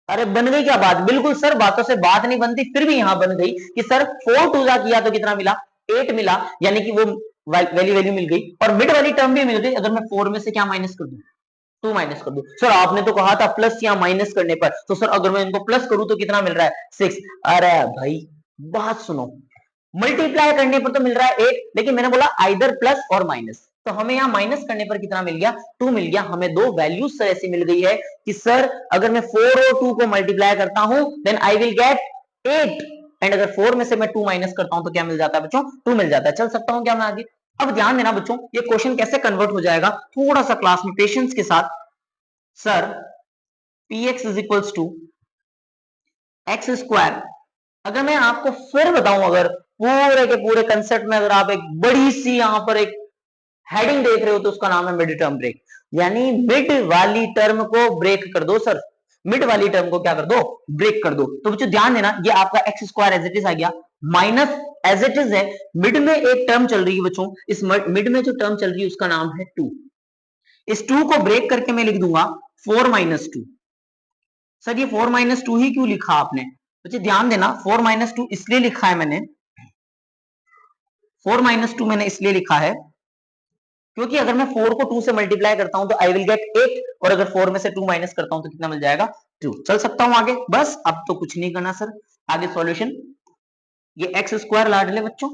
अरे बन गई क्या बात? बिल्कुल सर, बातों से बात नहीं बनती, फिर भी यहां बन गई कि सर 4 टू जा किया तो कितना मिला, 8 मिला, यानी कि वो वैल्यू वैल्यू मिल गई और मिड वाली टर्म भी मिल गई। अगर मैं 4 में से क्या माइनस कर दूं, 2 माइनस कर दूं। सर आपने तो कहा था प्लस या माइनस करने पर, तो सर अगर मैं इनको प्लस करूं तो कितना मिल रहा है, 6। अरे भाई बात सुनो, मल्टीप्लाई करने पर तो मिल रहा है 8, लेकिन मैंने बोला आइदर प्लस और माइनस, तो हमें यहाँ माइनस करने पर कितना मिल गया, 2 मिल गया। हमें दो वैल्यूज सर ऐसी मिल गई है कि सर अगर मैं 4 और 2 को मल्टीप्लाई करता हूं then I will get 8, and अगर 4 में से मैं 2 माइनस करता हूं तो क्या मिल जाता है बच्चों, 2 मिल जाता है। चल सकता हूं क्या मैं आगे? अब ध्यान देना बच्चों, ये क्वेश्चन कैसे कन्वर्ट हो जाएगा, थोड़ा सा क्लास में पेशेंस के साथ। Sir px is equals to x square, अगर मैं आपको फिर बताऊं, अगर पूरे के पूरे कंसेप्ट में अगर आप एक बड़ी सी यहां पर एक हेडिंग देख रहे हो तो उसका नाम है मिड टर्म ब्रेक, यानी मिड वाली टर्म को ब्रेक कर दो सर, मिड वाली टर्म को क्या कर दो, ब्रेक कर दो। तो बच्चों ध्यान देना, ये आपका x square as it is आ गया, माइनस एज इट इज है, मिड में एक टर्म चल रही है बच्चों, इस मिड में जो टर्म चल रही है उसका नाम है 2, इस 2 को ब्रेक करके मैं लिख दूंगा 4 माइनस 2। सर ये 4 माइनस 2 ही क्यों लिखा आपने? बच्चे ध्यान देना, 4 माइनस 2 इसलिए लिखा है मैंने, 4 माइनस 2 मैंने इसलिए लिखा है क्योंकि अगर मैं 4 को 2 से मल्टीप्लाई करता हूं तो आई विल गेट 8, और अगर 4 में से 2 माइनस करता हूं तो कितना मिल जाएगा, 2। चल सकता हूं आगे? बस अब तो कुछ नहीं करना सर, आगे सॉल्यूशन। ये एक्स स्क्वायर लाड ले बच्चों,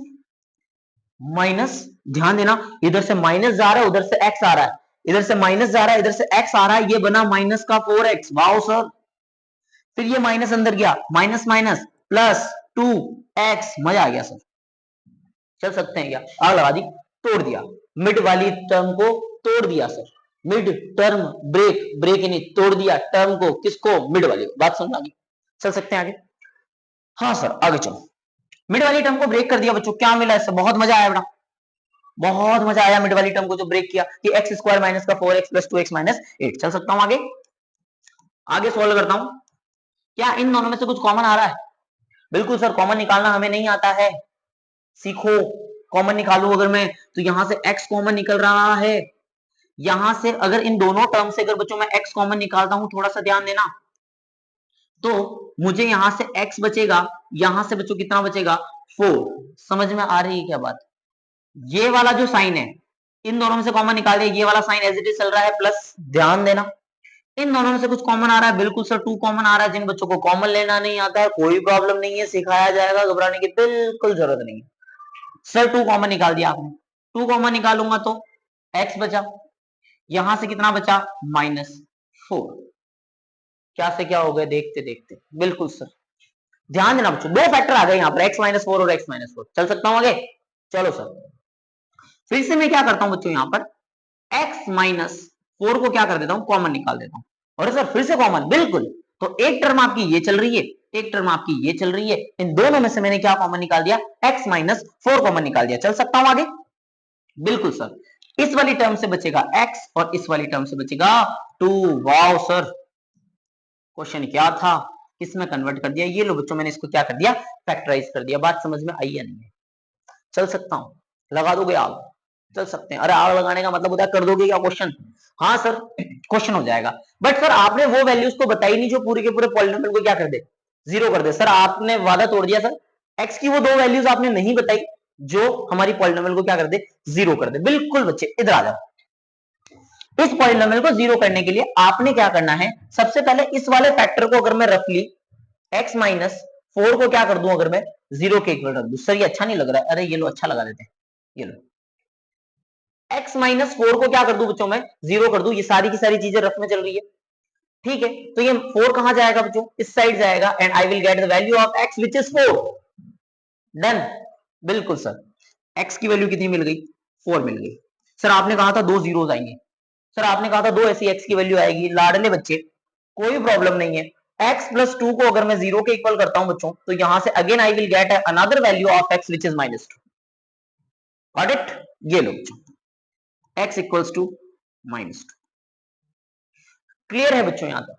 माइनस, ध्यान देना इधर से माइनस जा रहा है उधर से एक्स आ रहा है, इधर से माइनस जा रहा है इधर से एक्स आ रहा है, ये बना माइनस का 4x, वाओ सर। फिर ये माइनस अंदर गया, माइनस माइनस प्लस 2x, मजा आ गया सर। चल सकते हैं क्या? आग लगा दी, तोड़ दिया, मिड वाली टर्म को तोड़ दिया sir, mid term break, break नहीं तोड़ दिया टर्म को, किसको, मिड वाली को। बात समझ आ गई? चल सकते हैं आगे? हाँ सर आगे चलो। मिड वाली टर्म को ब्रेक कर दिया बच्चों, क्या मिला इससे, बहुत मजा आया बेटा, बहुत मजा आया मिड वाली टर्म को जो ब्रेक किया कि एक्स स्क्वायर माइनस का 4x प्लस 2x माइनस 8। चल सकता हूं आगे? आगे सोल्व करता हूं। क्या इन दोनों में से कुछ कॉमन आ रहा है? बिल्कुल सर, कॉमन निकालना हमें नहीं आता है, सीखो। कॉमन निकालू अगर मैं तो यहां से x कॉमन निकल रहा है, यहां से अगर इन दोनों टर्म से अगर बच्चों मैं x कॉमन निकालता हूं, थोड़ा सा ध्यान देना, तो मुझे यहां से x बचेगा, यहां से बच्चों कितना बचेगा, 4। समझ में आ रही है क्या बात? ये वाला जो साइन है, इन दोनों में से कॉमन निकाल दिया, ये वाला साइन एज इट इज चल रहा है प्लस, ध्यान देना इन दोनों में से कुछ कॉमन आ रहा है, बिल्कुल सर 2 कॉमन आ रहा है। जिन बच्चों को कॉमन लेना नहीं आता है कोई प्रॉब्लम नहीं है, सिखाया जाएगा, घबराने की बिल्कुल जरूरत नहीं है। सर 2 कॉमन निकाल दिया आपने, 2 कॉमन निकालूंगा तो x बचा, यहां से कितना बचा, -4। क्या से क्या हो गया देखते देखते, बिल्कुल सर। ध्यान देना बच्चों, दो फैक्टर आ गए यहाँ पर, x-4 और x-4। चल सकता हूं आगे? चलो सर, फिर से मैं क्या करता हूं बच्चों, यहाँ पर x-4 को क्या कर देता हूं, कॉमन निकाल देता हूं। और सर फिर से कॉमन, बिल्कुल। तो एक टर्म आपकी ये चल रही है, एक टर्म आपकी ये चल रही है, इन दोनों में से मैंने क्या कॉमन निकाल दिया, x-4 कॉमन निकाल दिया। चल सकता हूं आगे? बिल्कुल सर, इस वाली टर्म से बचेगा x और इस वाली टर्म से बचेगा 2। वाओ सर, क्वेश्चन क्या था, किसमें कन्वर्ट कर दिया, ये लो बच्चों मैंने इसको क्या कर दिया, फैक्टराइज कर दिया। बात समझ में आई या नहीं है? चल सकता हूं? लगा दोगे आग? चल सकते हैं। अरे आग लगाने का मतलब होता है कर दोगे क्या क्वेश्चन? हाँ सर क्वेश्चन हो जाएगा, बट सर आपने वो वैल्यूज तो बताई नहीं जो पूरे के पूरे पॉलिनोमियल को क्या कर दे, जीरो कर दे। सर आपने वादा तोड़ दिया सर, एक्स की वो दो वैल्यूज आपने नहीं बताई जो हमारी पॉलिनोमियल को क्या कर दे, जीरो कर दे। बिल्कुल बच्चे इधर आ जाओ, इस पॉलिनोमियल को जीरो करने के लिए आपने क्या करना है, सबसे पहले इस वाले फैक्टर को अगर मैं रफली x-4 को क्या कर दूं, अगर मैं जीरो के इक्वल रख दूं। सर ये अच्छा नहीं लग रहा है, अरे ये लो अच्छा लगा देते हैं, ये लो x-4 को क्या कर दूं बच्चों, मैं जीरो कर दूं। ये सारी की सारी चीजें रफ में चल रही है, ठीक है। तो ये 4 कहां जाएगा बच्चों, इस साइड जाएगा, and I will get the value of x which is 4। Done, बिल्कुल सर। x की वैल्यू कितनी मिल गई, 4 मिल गई। सर आपने कहा था दो जीरोस आएंगे, सर आपने कहा था दो ऐसी x की वैल्यू आएगी। लाडले बच्चे कोई प्रॉब्लम नहीं है, x+2 को अगर मैं जीरो के इक्वल करता हूं बच्चों, तो यहां से again I will get another value of x which is -2। Got it? ये लो बच्चों, x इक्वल्स टू -2। क्लियर है बच्चों? यहां तक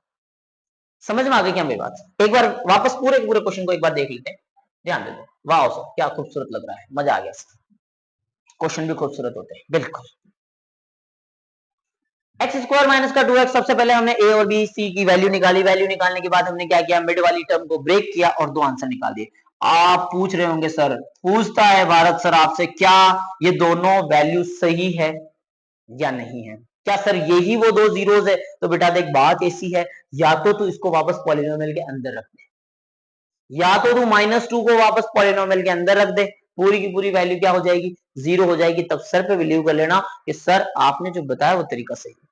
समझ में आ गई क्या मेरी बात? एक बार वापस पूरे पूरे क्वेश्चन को एक बार देख लेते हैं, ध्यान दे दो। वाह सर क्या खूबसूरत लग रहा है, मजा आ गया सर। क्वेश्चन भी खूबसूरत होते हैं बिल्कुल। एक्स स्क्वायर माइनस का 2x, सबसे पहले हमने ए और बी सी की वैल्यू निकाली। वैल्यू निकालने के बाद हमने क्या किया, मिड वाली टर्म को ब्रेक किया और दो आंसर निकाल दिए। आप पूछ रहे होंगे सर, पूछता है भारत सर आपसे, क्या ये दोनों वैल्यू सही है या नहीं है? क्या सर यही वो दो जीरोस है? तो बेटा देख, बात ऐसी है, या तो तू इसको वापस पॉलिनोमियल के अंदर रख दे, या तो तू -2 को वापस पॉलिनोमियल के अंदर रख दे, पूरी की पूरी वैल्यू क्या हो जाएगी, 0 हो जाएगी। तब सर पे बिलीव कर लेना कि सर आपने जो बताया वो तरीका सही है।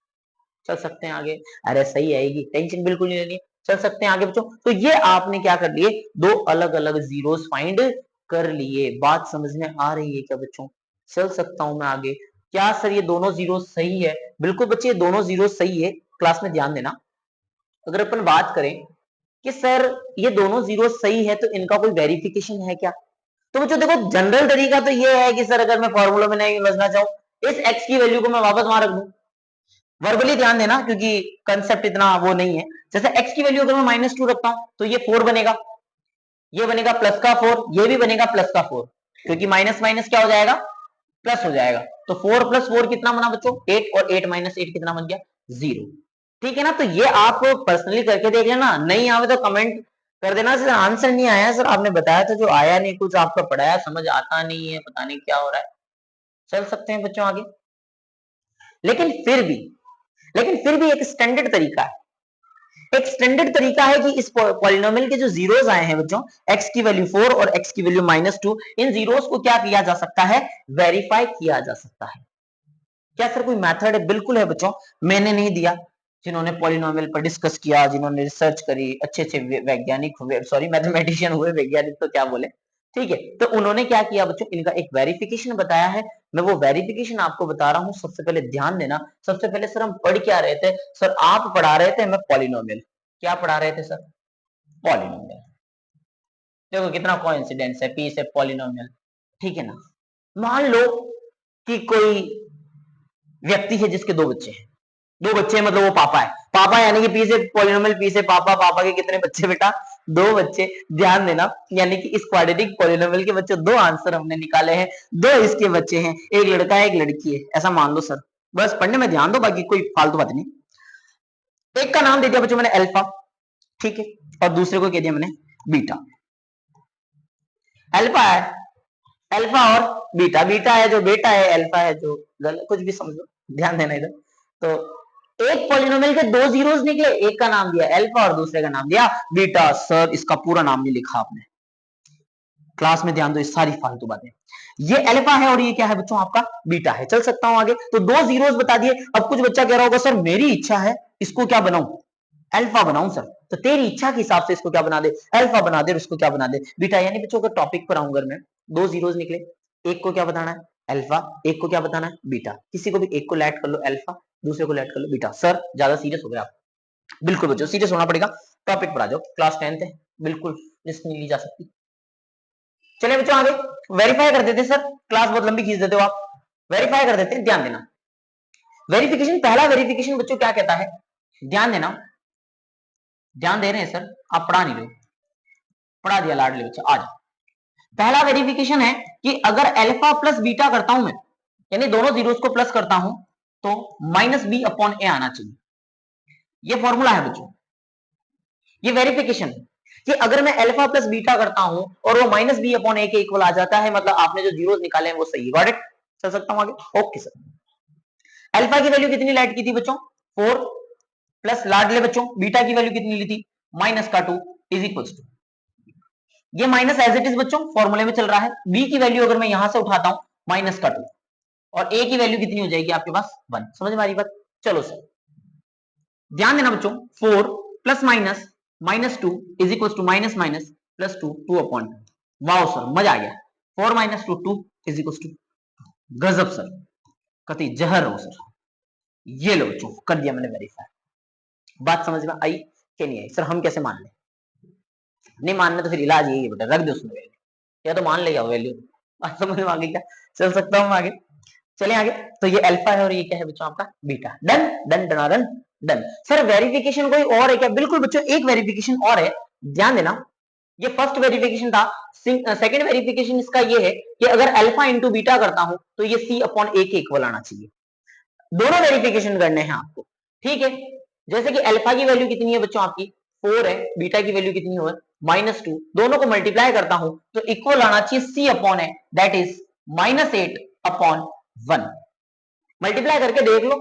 चल सकते हैं आगे। अरे सही आएगी, टेंशन बिल्कुल नहीं लेनी है। चल सकते हैं आगे बच्चों। तो ये आपने क्या कर लिए, दो अलग अलग जीरोस फाइंड कर लिए। बात समझ में आ रही है क्या बच्चों? चल सकता हूं मैं आगे। क्या सर ये दोनों जीरो सही है? बिल्कुल बच्चे, ये दोनों जीरो सही है। क्लास में ध्यान देना, अगर अपन बात करें कि सर ये दोनों जीरो सही है, तो इनका कोई वेरिफिकेशन है क्या? तो बच्चों देखो, जनरल तरीका तो ये है कि सर अगर मैं फॉर्मूला में नहीं समझना चाहूं, इस x की वैल्यू को मैं वापस वहां रख दूं। वर्बली ध्यान देना, क्योंकि कंसेप्ट इतना वो नहीं है। जैसे x की वैल्यू अगर मैं -2 रखता हूं, तो ये 4 बनेगा, ये बनेगा प्लस का 4, ये भी बनेगा प्लस का 4, क्योंकि माइनस माइनस क्या हो जाएगा, प्लस हो जाएगा। तो 4 + 4 कितना बना बच्चों, 8, और 8 - 8 कितना बन गया, 0। ठीक है ना? तो ये आप पर्सनली करके देख लेना, नहीं आवे तो कमेंट कर देना सर आंसर नहीं आया, सर आपने बताया था जो आया नहीं, कुछ आपका पढ़ाया समझ आता नहीं है, पता नहीं क्या हो रहा है। चल सकते हैं बच्चों आगे। लेकिन फिर भी एक स्टैंडर्ड तरीका है, एक स्टैंडर्ड तरीका है कि इस पॉलिनोमियल के जो जीरोस आए हैं बच्चों, x की वैल्यू 4 और x की वैल्यू -2, इन जीरोस को क्या किया जा सकता है, वेरीफाई किया जा सकता है। क्या सर कोई मेथड है? बिल्कुल है बच्चों, मैंने नहीं दिया। जिन्होंने पॉलिनोमियल पर डिस्कस किया, जिन्होंने रिसर्च करी, अच्छे अच्छे वैज्ञानिक हुए, सॉरी मैथमेटिशियन हुए, वैज्ञानिक तो क्या बोले, ठीक है। तो उन्होंने क्या किया बच्चों, इनका एक वेरिफिकेशन बताया है। मैं वो वेरिफिकेशन आपको बता रहा हूं। सबसे पहले ध्यान देना, सबसे पहले सर हम पढ़ क्या रहे थे, सर आप पढ़ा रहे थे, मैं पॉलिनोमियल। क्या पढ़ा रहे थे सर, पॉलिनोमियल। देखो कितना कोइंसिडेंस है, पी से पॉलिनोमियल, ठीक है ना। मान लो कि कोई व्यक्ति है जिसके दो बच्चे हैं, दो बच्चे हैं मतलब वो पापा है, पापा यानी कि पी से पॉलिनोमियल, पी से पापा, पापा के कितने बच्चे बेटा, दो बच्चे। ध्यान देना, यानी कि इस क्वाड्रेटिक पॉलिनोमियल के बच्चे दो आंसर हमने निकाले हैं, दो इसके बच्चे हैं, एक लड़का है एक लड़की है, ऐसा मान लो सर। बस पढ़ने में ध्यान दो, बाकी कोई फालतू बात नहीं। एक का नाम दे दिया बच्चों मैंने अल्फा, ठीक है, और दूसरे को कह दिया मैंने बीटा। अल्फा है, अल्फा और बीटा, बीटा है जो बेटा है, अल्फा है जो गलत, कुछ भी समझो, ध्यान देना इधर। तो एक पॉलिनोमियल के दो जीरोस निकले, एक का नाम दिया अल्फा और दूसरे का नाम दिया बीटा। सर इसका पूरा नाम नहीं लिखा आपने, क्लास में ध्यान दो, ये सारी फालतू बातें। ये अल्फा है और ये क्या है बच्चों, आपका बीटा है। चल सकता हूं आगे। तो दो जीरोस बता दिए। अब कुछ बच्चा कह रहा होगा सर मेरी इच्छा है इसको क्या बनाऊं, अल्फा बनाऊं सर। तो तेरी इच्छा के हिसाब से इसको क्या बना दे, अल्फा बना दे, और इसको क्या बना दे, बीटा। यानी बच्चों अगर टॉपिक पर आऊंगा मैं, दो जीरोस निकले, एक को क्या बताना है, अल्फा, एक को क्या बताना है, बीटा। किसी को भी एक को लेट कर लो अल्फा, दूसरे को लेट कर लो बीटा। सर ज्यादा सीरियस हो गया आप? बिल्कुल बच्चों सीरियस होना पड़ेगा। टॉपिक पर आ जाओ, क्लास 10th है, बिल्कुल रिस्क नहीं ली जा सकती। चलिए बच्चों आगे वेरीफाई कर देते। सर क्लास बहुत लंबी खींच देते हो आप, वेरीफाई कर देते हैं। ध्यान देना, वेरिफिकेशन, पहला वेरिफिकेशन बच्चों क्या कहता है, ध्यान देना, ध्यान दे रहे हैं सर, आप पढ़ा नहीं रहे हो, पढ़ा दिया लाडले बच्चा। आज पहला वेरिफिकेशन है कि अगर अल्फा प्लस बीटा करता हूं मैं, यानी दोनों जीरोस को प्लस करता हूं, तो -b/a आना चाहिए। ये फॉर्मूला है बच्चों, ये वेरिफिकेशन है कि अगर मैं अल्फा प्लस बीटा करता हूं और वो -b/a के इक्वल आ जाता है, मतलब आपने जो जीरोस निकाले हैं वो सही है। Got it? चल सकता हूं आगे? Okay sir. अल्फा की वैल्यू कितनी लाइट की थी बच्चों, 4, प्लस लाडले बच्चों बीटा की वैल्यू कितनी ली थी, -2 इज इक्वल टू, ये माइनस एज इट इज बच्चों फॉर्मूले में चल रहा है। बी की वैल्यू अगर मैं यहां से उठाता हूं -2, और ए की वैल्यू कितनी हो जाएगी आपके पास 1। समझ में आ रही बात? चलो सर ध्यान देना बच्चों, 4 plus minus -2 is equal to minus minus plus 2, 2/2। Wow sir मजा आ गया। 4 - 2 2 इज इक्वल टू, गजब सर, कति जहर हो सर। ये लो बच्चों कर दिया मैंने वेरीफाई। बात समझ में आई कि नहीं आई? सर हम कैसे मान लें? नहीं मानना तो फिर इलाज यही है बेटा, रख दो उसमें वैल्यू, या तो मान ले जाओ वैल्यू। बात समझ में आ गई क्या? चल सकता हूँ आगे? चले आगे। तो ये अल्फा है और ये क्या है बच्चों आपका बीटा। डन डन डना डन। डन। सर वेरिफिकेशन कोई और है क्या? बिल्कुल बच्चों, एक वेरिफिकेशन और है, ध्यान देना। ये फर्स्ट वेरिफिकेशन था। सेकंड वेरिफिकेशन इसका ये है कि अगर अल्फा इंटू बीटा करता हूं तो ये सी अपॉन ए के इक्वल आना चाहिए। दोनों वेरिफिकेशन करने हैं आपको, ठीक है। जैसे कि अल्फा की वैल्यू कितनी है बच्चों आपकी 4 है, बीटा की वैल्यू कितनी है -2, दोनों को मल्टीप्लाई करता हूं तो इक्वल आना चाहिए c upon a, that is -8 upon 1। Multiply करके देख लो,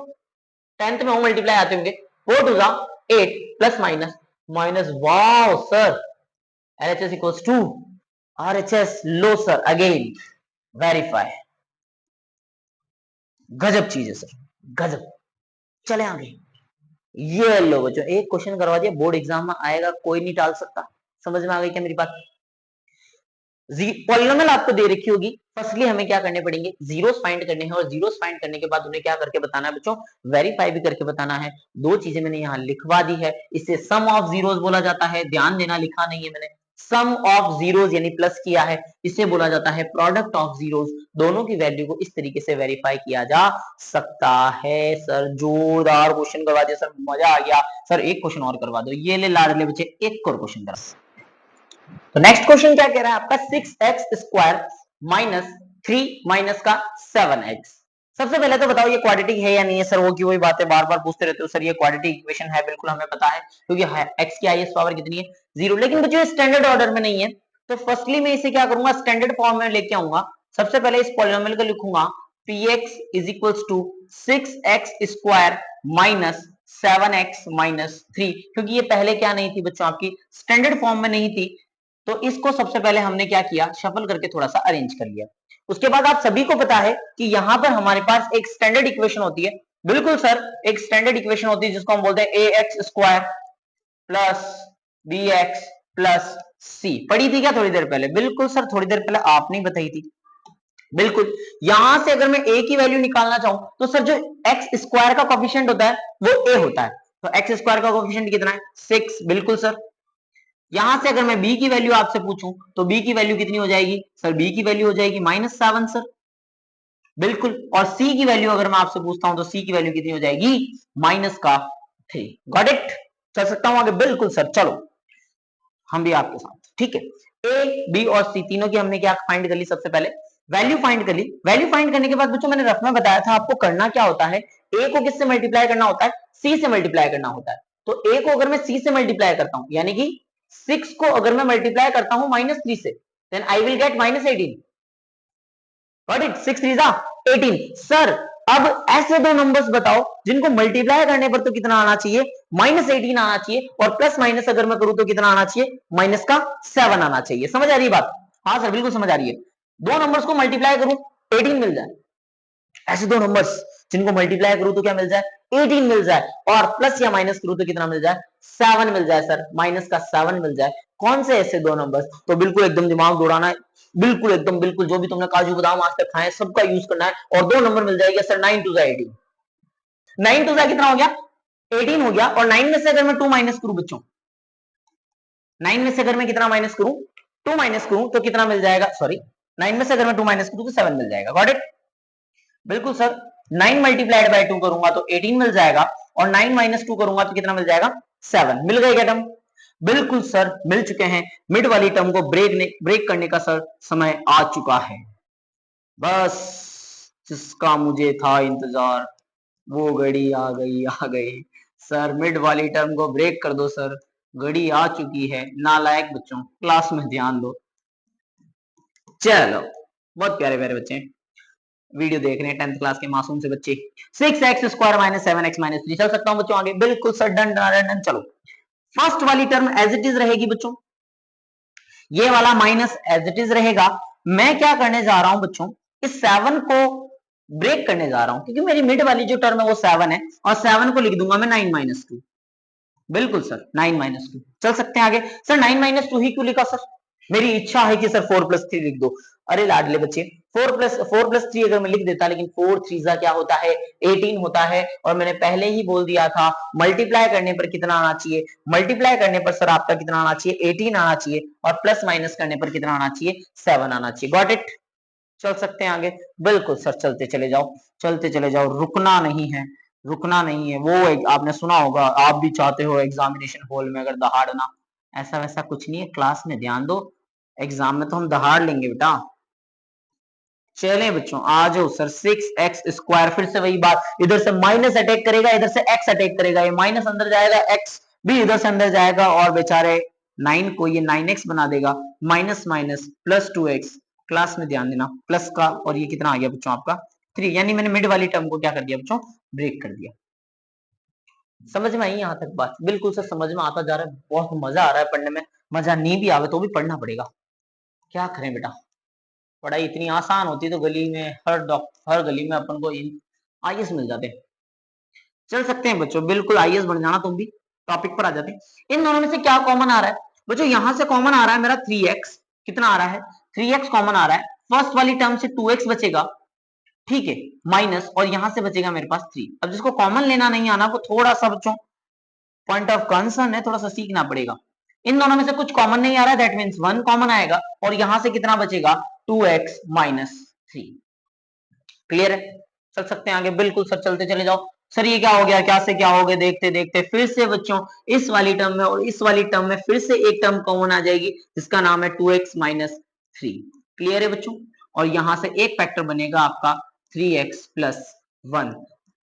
10th में वो मल्टीप्लाई आते होंगे, 4 two 8 plus minus minus, wow sir LHS equals to RHS, लो सर अगेन वेरीफाई। गजब चीज है सर, गजब। चले आगे, ये लो बच्चों, एक क्वेश्चन करवा दिया, बोर्ड एग्जाम में आएगा, कोई नहीं टाल सकता। समझ में आ गई क्या मेरी बात? पॉलिनोमियल आपको दे रखी होगी, फर्स्टली हमें क्या करने पड़ेंगे, जीरोस फाइंड करने हैं, और जीरोस फाइंड करने के बाद उन्हें क्या करके बताना है बच्चों, वेरीफाई भी करके बताना है। दो चीजें मैंने यहाँ लिखवा दी है, इसे सम ऑफ जीरोस बोला जाता है, ध्यान देना लिखा नहीं है मैंने, सम ऑफ जीरोस यानी प्लस किया है, इसे बोला जाता है प्रोडक्ट ऑफ जीरोस। दोनों की वैल्यू को इस तरीके से वेरीफाई किया जा सकता है। सर जोरदार क्वेश्चन करवा दिया सर, मजा आ गया सर। एक क्वेश्चन और करवा दो, ये ले लाडले बच्चे, एक और क्वेश्चन करा। तो नेक्स्ट क्वेश्चन क्या कह रहा है आपका, 6x² माइनस 3 माइनस का 7x। सबसे पहले तो बताओ ये क्वाड्रेटिक है या नहीं है? सर वो की वही बात है, बार बार पूछते रहते हो सर ये क्वाड्रेटिक इक्वेशन है, बिल्कुल हमें पता है, क्योंकि x की हाईएस्ट पावर कितनी है 0, लेकिन बच्चों स्टैंडर्ड ऑर्डर में नहीं है। तो फर्स्टली मैं इसे क्या करूंगा, स्टैंडर्ड फॉर्म में लेके आऊंगा। सबसे पहले इस पॉलिनोमियल को लिखूंगा px is equals to 6x² minus 7x minus 3, क्योंकि ये पहले क्या नहीं थी बच्चों, आपकी स्टैंडर्ड फॉर्म में नहीं थी। तो इसको सबसे पहले हमने क्या किया, शफल करके थोड़ा सा अरेंज कर लिया। उसके बाद आप सभी को पता है कि यहां पर हमारे पास एक स्टैंडर्ड इक्वेशन होती है, बिल्कुल सर, एक स्टैंडर्ड इक्वेशन होती है जिसको हम बोलते हैं ax² plus bx plus c। पढ़ी थी क्या थोड़ी देर पहले? बिल्कुल सर, थोड़ी देर पहले आपने बताई थी। बिल्कुल, यहां से अगर मैं a की वैल्यू निकालना चाहूं तो सर जो x² का कोफिशिएंट होता है वो a होता है, तो x² का कोफिशिएंट कितना है 6। बिल्कुल सर, यहां से अगर मैं b की वैल्यू आपसे पूछूं तो b की वैल्यू कितनी हो जाएगी सर, b की वैल्यू हो जाएगी -7 सर। बिल्कुल, और c की वैल्यू अगर मैं आपसे पूछता हूं तो c की वैल्यू कितनी हो जाएगी -3। Got it? चल सकता हूं आगे? बिल्कुल सर, चलो हम भी आपके साथ, ठीक है। a b और c तीनों की हमने क्या फाइंड कर ली, सबसे पहले वैल्यू फाइंड कर ली। वैल्यू फाइंड करने के बाद बच्चों मैंने रफ में बताया था आपको करना क्या होता है, a को किससे मल्टीप्लाई करना होता है, c से मल्टीप्लाई करना होता है। तो a को अगर मैं c से मल्टीप्लाई करता हूं, यानी कि 6 को अगर मैं मल्टीप्लाई करता हूं -3 से, then I will get -18। Got it? 6 3 18। Sir अब ऐसे दो नंबर्स बताओ जिनको मल्टीप्लाई करने पर तो कितना आना चाहिए, -18 आना चाहिए, और प्लस माइनस अगर मैं करूं तो कितना आना चाहिए, -7 आना चाहिए। समझ आ रही है बात? हाँ सर बिल्कुल समझ आ रही है। दो नंबर्स को मल्टीप्लाई करूं 18 मिल जाए, ऐसे दो नंबर्स जिनको मल्टीप्लाई करूं तो क्या मिल जाए, 18 मिल जाए, और प्लस या माइनस करूं तो कितना मिल जाए, 7 मिल जाए सर, -7 मिल जाए। कौन से ऐसे दो नंबर्स? तो बिल्कुल एकदम दिमाग दौड़ाना है, बिल्कुल एकदम बिल्कुल, जो भी तुमने काजू बादाम आज तक खाए सबका यूज करना है, और दो नंबर मिल जाएगा सर, 9 2 18। 9 2 कितना हो गया 18 हो गया, और 9 में से अगर मैं 2 माइनस करूं बच्चों, 9 में से अगर मैं कितना माइनस करूं, 2 माइनस करूं तो कितना मिल जाएगा, सॉरी 9 में से अगर मैं 2 माइनस करूं तो 7 मिल जाएगा। Got it? बिल्कुल सर, 9 मल्टीप्लाइड बाय 2 करूंगा तो 18 मिल जाएगा, और 9 माइनस 2 करूंगा तो कितना मिल जाएगा, 7। मिल गए क्या टर्म? बिल्कुल सर मिल चुके हैं। मिड वाली टर्म को ब्रेक करने का सर समय आ चुका है। बस जिसका मुझे था इंतजार वो घड़ी आ गई सर, मिड वाली टर्म को ब्रेक कर दो सर, घड़ी आ चुकी है। नालायक बच्चों, क्लास में ध्यान दो। चलो, बहुत प्यारे प्यारे बच्चे वीडियो देख रहे हैं, 10th क्लास के मासूम से बच्चे। 6x² minus 7x minus 3। चल सकता हूं बच्चों आगे? बिल्कुल सर, डन डन डन। चलो, फर्स्ट वाली टर्म एज इट इज रहेगी बच्चों, ये वाला माइनस एज इट इज रहेगा। मैं क्या करने जा रहा हूं बच्चों, इस 7 को ब्रेक करने जा रहा हूं, क्योंकि मेरी मिड वाली जो टर्म है वो 7 है, और 7 को लिख दूंगा मैं 9 माइनस 2। बिल्कुल सर, 9 माइनस 2। चल सकते हैं आगे? सर 9 माइनस 2 ही क्यों लिखा सर? मेरी इच्छा है कि सर 4 प्लस 3 लिख दो। अरे लाडले बच्चे, 4 प्लस 3 अगर मैं लिख देता, लेकिन 4 3 क्या होता है 18 होता है, और मैंने पहले ही बोल दिया था मल्टीप्लाई करने पर कितना आना चाहिए, मल्टीप्लाई करने पर सर आपका कितना आना चाहिए 18 आना चाहिए, और प्लस माइनस करने पर कितना आना चाहिए 7 आना चाहिए। Got it? चल सकते हैं आगे? बिल्कुल सर, चलते चले जाओ, चलते चले जाओ, रुकना नहीं है। रुकना नहीं है। वो आपने सुना होगा, आप भी चाहते हो एग्जामिनेशन हॉल में अगर दहाड़ना, ऐसा वैसा कुछ नहीं है, क्लास में ध्यान दो, एग्जाम में तो हम दहाड़ लेंगे बेटा। चले बच्चों आ जाओ सर, 6x², फिर से वही बात, इधर से माइनस अटैक करेगा, इधर से x अटैक करेगा, ये माइनस अंदर जाएगा, x भी इधर से अंदर जाएगा, और बेचारे 9 को ये 9x बना देगा, minus minus plus 2x, class में ध्यान देना, प्लस का, और ये कितना आ गया बच्चों आपका 3, यानी मैंने मिड वाली टर्म को क्या कर दिया बच्चों, ब्रेक कर दिया। समझ में आई यहाँ तक बात? बिल्कुल सर समझ में आता जा रहा है, बहुत मजा आ रहा है पढ़ने में, मजा नहीं भी आवे तो भी पढ़ना पड़ेगा, क्या करें बेटा, पढ़ाई इतनी आसान होती तो गली में हर गली में अपन को आईएएस मिल जाते। चल सकते हैं बच्चों, बिल्कुल आईएएस बन जाना तुम भी, टॉपिक पर आ जाते हैं। इन दोनों में से क्या कॉमन आ रहा है बच्चों, यहां से कॉमन आ रहा है मेरा 3x, कितना आ रहा है 3x कॉमन आ रहा है, फर्स्ट वाली टर्म से 2x बचेगा, ठीक है, माइनस, और यहां से बचेगा मेरे पास 3। अब जिसको कॉमन लेना नहीं आना वो थोड़ा सा बच्चों पॉइंट ऑफ कंसर्न है, थोड़ा सा सीखना पड़ेगा। इन दोनों में से कुछ कॉमन नहीं आ रहा है, दैट मींस 1 कॉमन आएगा, और यहां से कितना बचेगा 2x माइनस 3। क्लियर है? चल सकते हैं आगे, बिल्कुल सर चलते चले जाओ। सर ये क्या हो गया, क्या से क्या हो गया, देखते देखते फिर से बच्चों इस वाली टर्म में और इस वाली टर्म में फिर से एक टर्म कॉमन आ जाएगी, जिसका नाम है 2x माइनस 3। क्लियर है बच्चों? और यहां से एक फैक्टर बनेगा आपका 3x plus 1।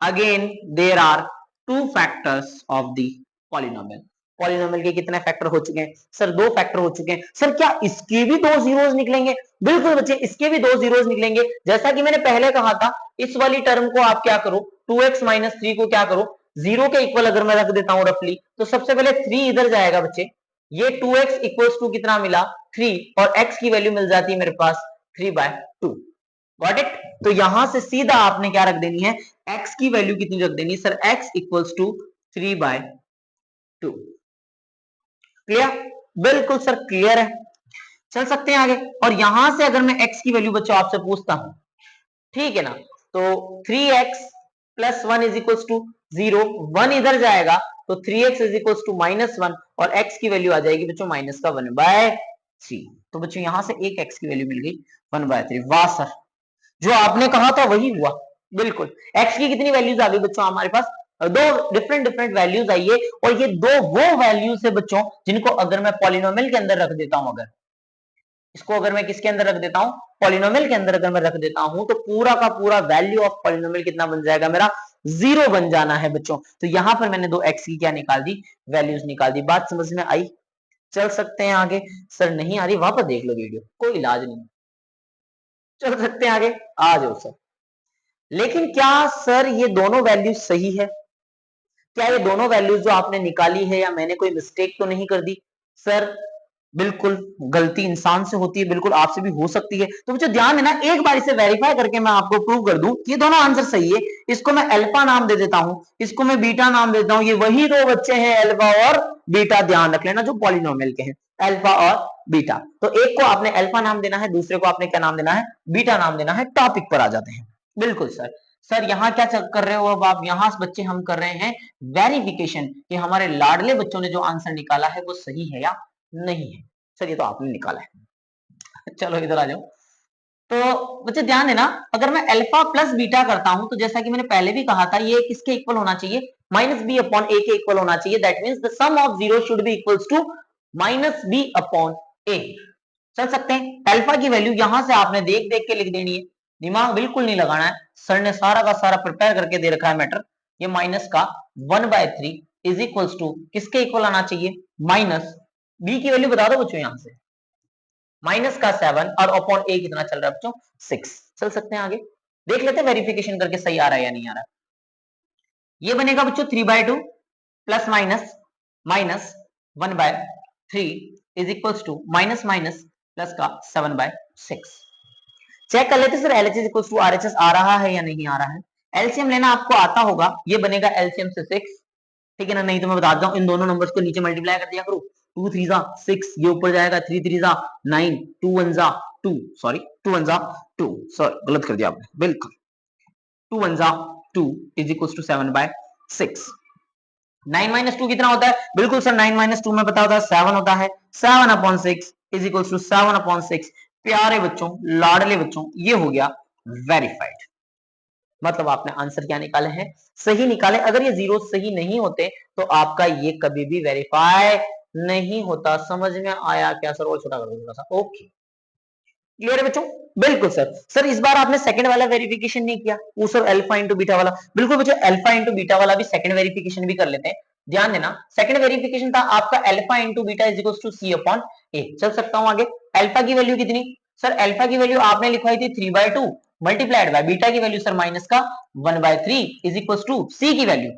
Again there are two factors of the polynomial. Polynomial के कितने फैक्टर हो चुके हैं सर? 2 फैक्टर हो चुके हैं। सर क्या इसके भी 2 जीरोस निकलेंगे? बिल्कुल बच्चे, इसके भी 2 जीरोस निकलेंगे। जैसा कि मैंने पहले कहा था, इस वाली टर्म को आप क्या करो, 2x माइनस 3 को क्या करो, जीरो के इक्वल अगर मैं रख देता हूं रफली, तो सबसे पहले 3 इधर जाएगा बच्चे, ये 2x इक्वल्स टू कितना मिला 3, और x की वैल्यू मिल जाती है मेरे पास 3/2। Got it? तो यहां से सीधा आपने क्या रख देनी है, x की वैल्यू कितनी रख देनी है sir, x equals to 3/2। Clear? बिल्कुल सर क्लियर है। चल सकते हैं आगे, और यहां से अगर मैं x की वैल्यू बच्चों आपसे पूछता हूं, ठीक है ना, तो 3x plus 1 is equals to 0, 1 इधर जाएगा तो 3x इज इक्वल्स टू -1, और x की वैल्यू आ जाएगी बच्चों माइनस का 1/3। तो बच्चों यहां से एक x की वैल्यू मिल गई 1/3। वाह सर, जो आपने कहा था वही हुआ, बिल्कुल। x की कितनी वैल्यूज आ गई बच्चों हमारे पास, दो डिफरेंट डिफरेंट वैल्यूज आई है, और ये दो वो वैल्यूज है बच्चों जिनको अगर मैं पॉलिनोमियल के अंदर रख देता हूं, अगर इसको अगर मैं किसके अंदर रख देता हूं, पॉलिनोमियल के अंदर अगर मैं रख देता हूं, तो पूरा का पूरा वैल्यू ऑफ पॉलिनोमियल कितना बन जाएगा मेरा, 0 बन जाना है बच्चों। तो यहां पर मैंने दो x की क्या निकाल दी, वैल्यूज निकाल दी। बात समझ में आई? चल सकते हैं आगे। सर नहीं आ रही, वापस देख लो वीडियो, कोई इलाज नहीं। चल सकते हैं आगे, आ जाओ सर। लेकिन क्या सर ये दोनों वैल्यूज सही है? क्या ये दोनों वैल्यूज जो आपने निकाली है, या मैंने कोई मिस्टेक तो नहीं कर दी? सर बिल्कुल गलती इंसान से होती है, बिल्कुल आपसे भी हो सकती है। तो मुझे ध्यान देना, एक बार इसे वेरीफाई करके मैं आपको प्रूव कर दूं कि ये दोनों आंसर सही है। इसको मैं अल्फा नाम दे देता हूं, इसको मैं बीटा नाम दे देता हूं। ये वही दो बच्चे हैं अल्फा और बीटा, ध्यान रख लेना, जो पॉलिनोमियल के हैं, अल्फा और बीटा। तो एक को आपने अल्फा नाम देना है, दूसरे को आपने क्या नाम देना है, बीटा नाम देना है। टॉपिक पर आ जाते हैं। बिल्कुल सर। सर यहाँ क्या कर रहे हो अब आप, यहाँ बच्चे हम कर रहे हैं वेरिफिकेशन कि हमारे लाडले बच्चों ने जो आंसर निकाला है वो सही है या नहीं है। सर ये तो आपने निकाला है। चलो इधर आ जाओ। तो बच्चे ध्यान देना, अगर मैं अल्फा प्लस बीटा करता हूं, तो जैसा कि मैंने पहले भी कहा था, ये किसके इक्वल होना चाहिए, -b/a के इक्वल होना चाहिए। That means the sum of zero should be equals to -b/a। चल सकते हैं। अल्फा की वैल्यू यहां से आपने देख देख के लिख देनी है, दिमाग बिल्कुल नहीं लगाना है, सर ने सारा का सारा प्रिपेयर करके दे रखा है मैटर। ये माइनस का 1/3 इज इक्वल्स टू किसके इक्वल आना चाहिए, माइनस बी की वैल्यू बता दो बच्चों, यहां से माइनस का 7, और अपॉन ए कितना चल रहा है बच्चों 6। चल सकते हैं आगे, देख लेते हैं वेरिफिकेशन करके सही आ रहा है या नहीं आ रहा है। ये बनेगा बच्चों 3/2 plus minus minus 1/3 is equals to minus minus plus का 7/6। चेक कर लेते sir LHS equals to RHS आ रहा है या नहीं आ रहा है। एलसीएम लेना आपको आता होगा, ये बनेगा एलसीएम से 6, ठीक है ना, नहीं तो मैं बता दूं इन दोनों नंबर्स को नीचे मल्टीप्लाई कर दिया करो, 2 3 जा 6, ये ऊपर जाएगा 3 3 जा 9, 2 1 जा 2, सॉरी 2 1 जा 2, सर गलत कर दिया आपने, बिल्कुल 2 1 जा 2 इज इक्वल्स टू 7/6। 9 माइनस 2 कितना होता है, बिल्कुल सर 9 माइनस 2 में पता होता है 7 होता है, 7/6 इज इक्वल्स टू 7/6। प्यारे बच्चों, लाडले बच्चों, ये हो गया वेरीफाइड। मतलब आपने आंसर क्या निकाले हैं, सही निकाले। अगर ये जीरो सही नहीं होते तो आपका ये कभी भी वेरीफाई नहीं होता। समझ में आया क्या सर? और छोटा कर दो थोड़ा सा। ओके, क्लियर है बच्चों? बिल्कुल सर। सर इस बार आपने सेकंड वाला वेरिफिकेशन नहीं किया, वो सर अल्फा इंटू बीटा वाला। बिल्कुल बच्चों, अल्फा इंटू बीटा वाला भी सेकंड वेरिफिकेशन भी कर लेते हैं। ध्यान देना, सेकंड वेरिफिकेशन था आपका alpha into beta is equal to c upon a. चल सकता हूं आगे। अल्फा की वैल्यू कितनी? सर अल्फा की वैल्यू आपने लिखवाई थी 3/2 मल्टीप्लाइड बाय बीटा की वैल्यू सर माइनस का 1/3 इज इक्वल टू सी की वैल्यू।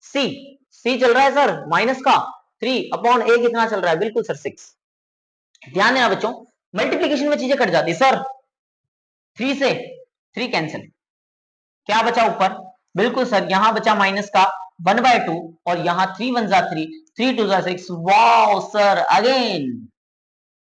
सी सी चल रहा है सर माइनस का 3 अपॉन ए कितना चल रहा है? बिल्कुल सर 6। ध्यान देना बच्चों, मल्टीप्लीकेशन में चीजें कट जाती है सर। 3 से 3 कैंसिल, क्या बचा ऊपर? बिल्कुल सर, यहां बचा माइनस का 1/2 और यहाँ 3 1 जा 3, 3 2 जा 6। Wow sir, again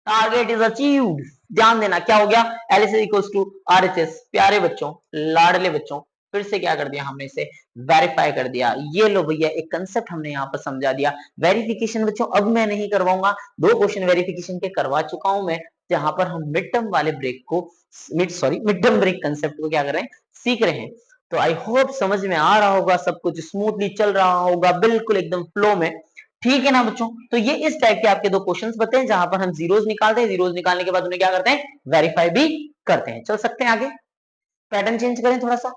target is achieved. ध्यान देना क्या हो गया? LHS equals to RHS। प्यारे बच्चों, लाडले बच्चों, फिर से क्या कर दिया हमने? इसे वेरीफाई कर दिया। ये लो भैया, एक कंसेप्ट हमने यहाँ पर समझा दिया। वेरिफिकेशन बच्चों अब मैं नहीं करवाऊंगा, 2 क्वेश्चन वेरिफिकेशन के करवा चुका हूं मैं, जहां पर हम मिड टर्म वाले ब्रेक को मिड टर्म ब्रेक कंसेप्ट को क्या कर रहे हैं? सीख रहे हैं। तो आई होप समझ में आ रहा होगा, सब कुछ स्मूथली चल रहा होगा, बिल्कुल एकदम फ्लो में। ठीक है ना बच्चों? तो ये इस टाइप के आपके 2 क्वेश्चंस बताए हैं, जहां पर हम जीरोस निकालते हैं, जीरोस निकालने के बाद उन्हें क्या करते हैं? वेरीफाई भी करते हैं। चल सकते हैं आगे। पैटर्न चेंज करें थोड़ा सा,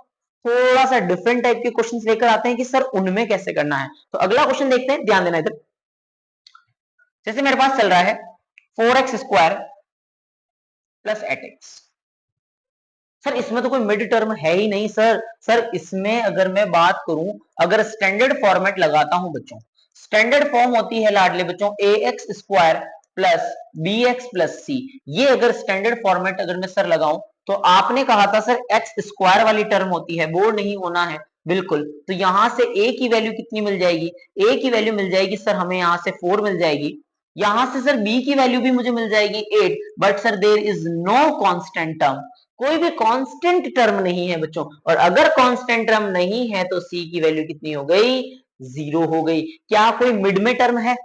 थोड़ा सा डिफरेंट टाइप के क्वेश्चंस लेकर आते हैं कि सर उनमें कैसे करना है। तो अगला क्वेश्चन देखते हैं, ध्यान देना इधर। जैसे मेरे पास चल रहा है 4x square plus 8x। Sir इसमें तो कोई मिड टर्म है ही नहीं सर। सर इसमें अगर मैं बात करूं, अगर स्टैंडर्ड फॉर्मेट लगाता हूं बच्चों, स्टैंडर्ड फॉर्म होती है लाडले बच्चों ax square plus bx plus c। ये अगर स्टैंडर्ड फॉर्मेट अगर मैं सर लगाऊं, तो आपने कहा था सर x स्क्वायर वाली टर्म होती है, बोर नहीं होना है। बिल्कुल, तो यहां से a की वैल्यू कितनी मिल जाएगी? a की वैल्यू मिल जाएगी सर हमें यहां से 4 मिल जाएगी। यहां से सर b की वैल्यू भी मुझे मिल जाएगी 8, but sir there is no constant term. कोई भी कांस्टेंट टर्म नहीं है बच्चों, और अगर कांस्टेंट टर्म नहीं है तो c की वैल्यू कितनी हो गई? 0 हो गई। क्या कोई मिड में टर्म है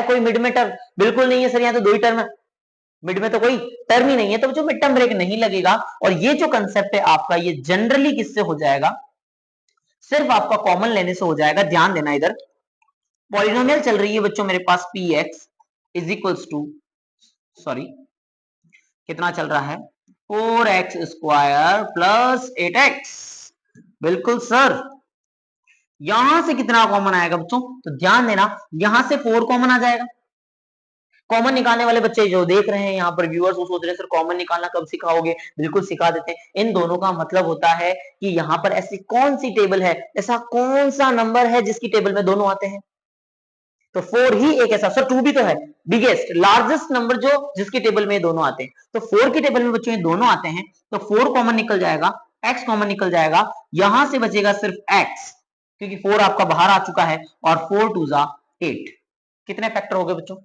कोई मिड में टर्म? बिल्कुल नहीं है सर, यहाँ तो 2 ही टर्म है, मिड में तो कोई टर्म ही नहीं है। तो बच्चों मिड टर्म ब्रेक नहीं लगेगा। और ये जो कंसेप्ट है आपका, ये जनरली किससे हो जाएगा? सिर्फ आपका कॉमन लेने से हो जाएगा। ध्यान देना इधर, पॉलिनोमियल चल रही है बच्चों मेरे पास px is equals to, sorry कितना चल रहा है? 4x square plus 8x। बिल्कुल सर, यहां से कितना कॉमन आएगा बच्चों? तो ध्यान देना, यहां से 4 कॉमन आ जाएगा। कॉमन निकालने वाले बच्चे जो देख रहे हैं यहाँ पर, व्यूअर्स, वो सोच रहे हैं सर कॉमन निकालना कब सिखाओगे? बिल्कुल सिखा देते हैं। इन दोनों का मतलब होता है कि यहाँ पर ऐसी कौन सी टेबल है, ऐसा कौन सा नंबर है जिसकी टेबल में दोनों आते हैं? तो 4 ही एक ऐसा, सर 2 भी तो है, बिगेस्ट लार्जेस्ट नंबर जो जिसकी टेबल में दोनों आते हैं। तो 4 की टेबल में बच्चों ये दोनों आते हैं, तो 4 कॉमन निकल जाएगा, x कॉमन निकल जाएगा, यहां से बचेगा सिर्फ x, क्योंकि 4 आपका बाहर आ चुका है, और 4 2 जा 8। कितने फैक्टर हो गए बच्चों?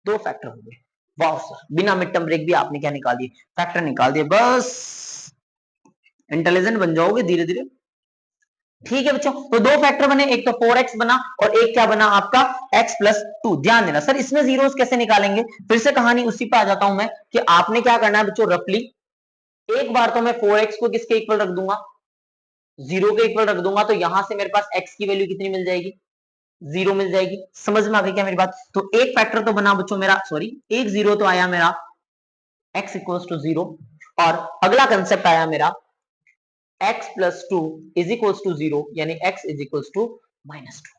2 फैक्टर हो गए। वाह सर, बिना मिड टर्म ब्रेक भी आपने क्या निकाल दिए? फैक्टर निकाल दिए। बस इंटेलिजेंट बन जाओगे धीरे धीरे। ठीक है बच्चों, तो 2 फैक्टर बने, एक तो 4x बना और एक क्या बना आपका? x plus 2। ध्यान देना सर, इसमें जीरोस कैसे निकालेंगे? फिर से कहानी उसी पे आ जाता हूं मैं, कि आपने क्या करना है बच्चों, रफली एक बार तो मैं 4x को किसके इक्वल रख दूंगा? 0 के इक्वल रख दूंगा, तो यहां से मेरे पास x की वैल्यू कितनी मिल जाएगी? 0 मिल जाएगी। समझ में आ गई क्या मेरी बात? तो एक फैक्टर तो बना बच्चों मेरा, सॉरी एक जीरो तो आया मेरा, x इक्वल्स टू 0। और अगला कंसेप्ट आया मेरा x plus 2 is equals to 0, यानी x is equals to -2।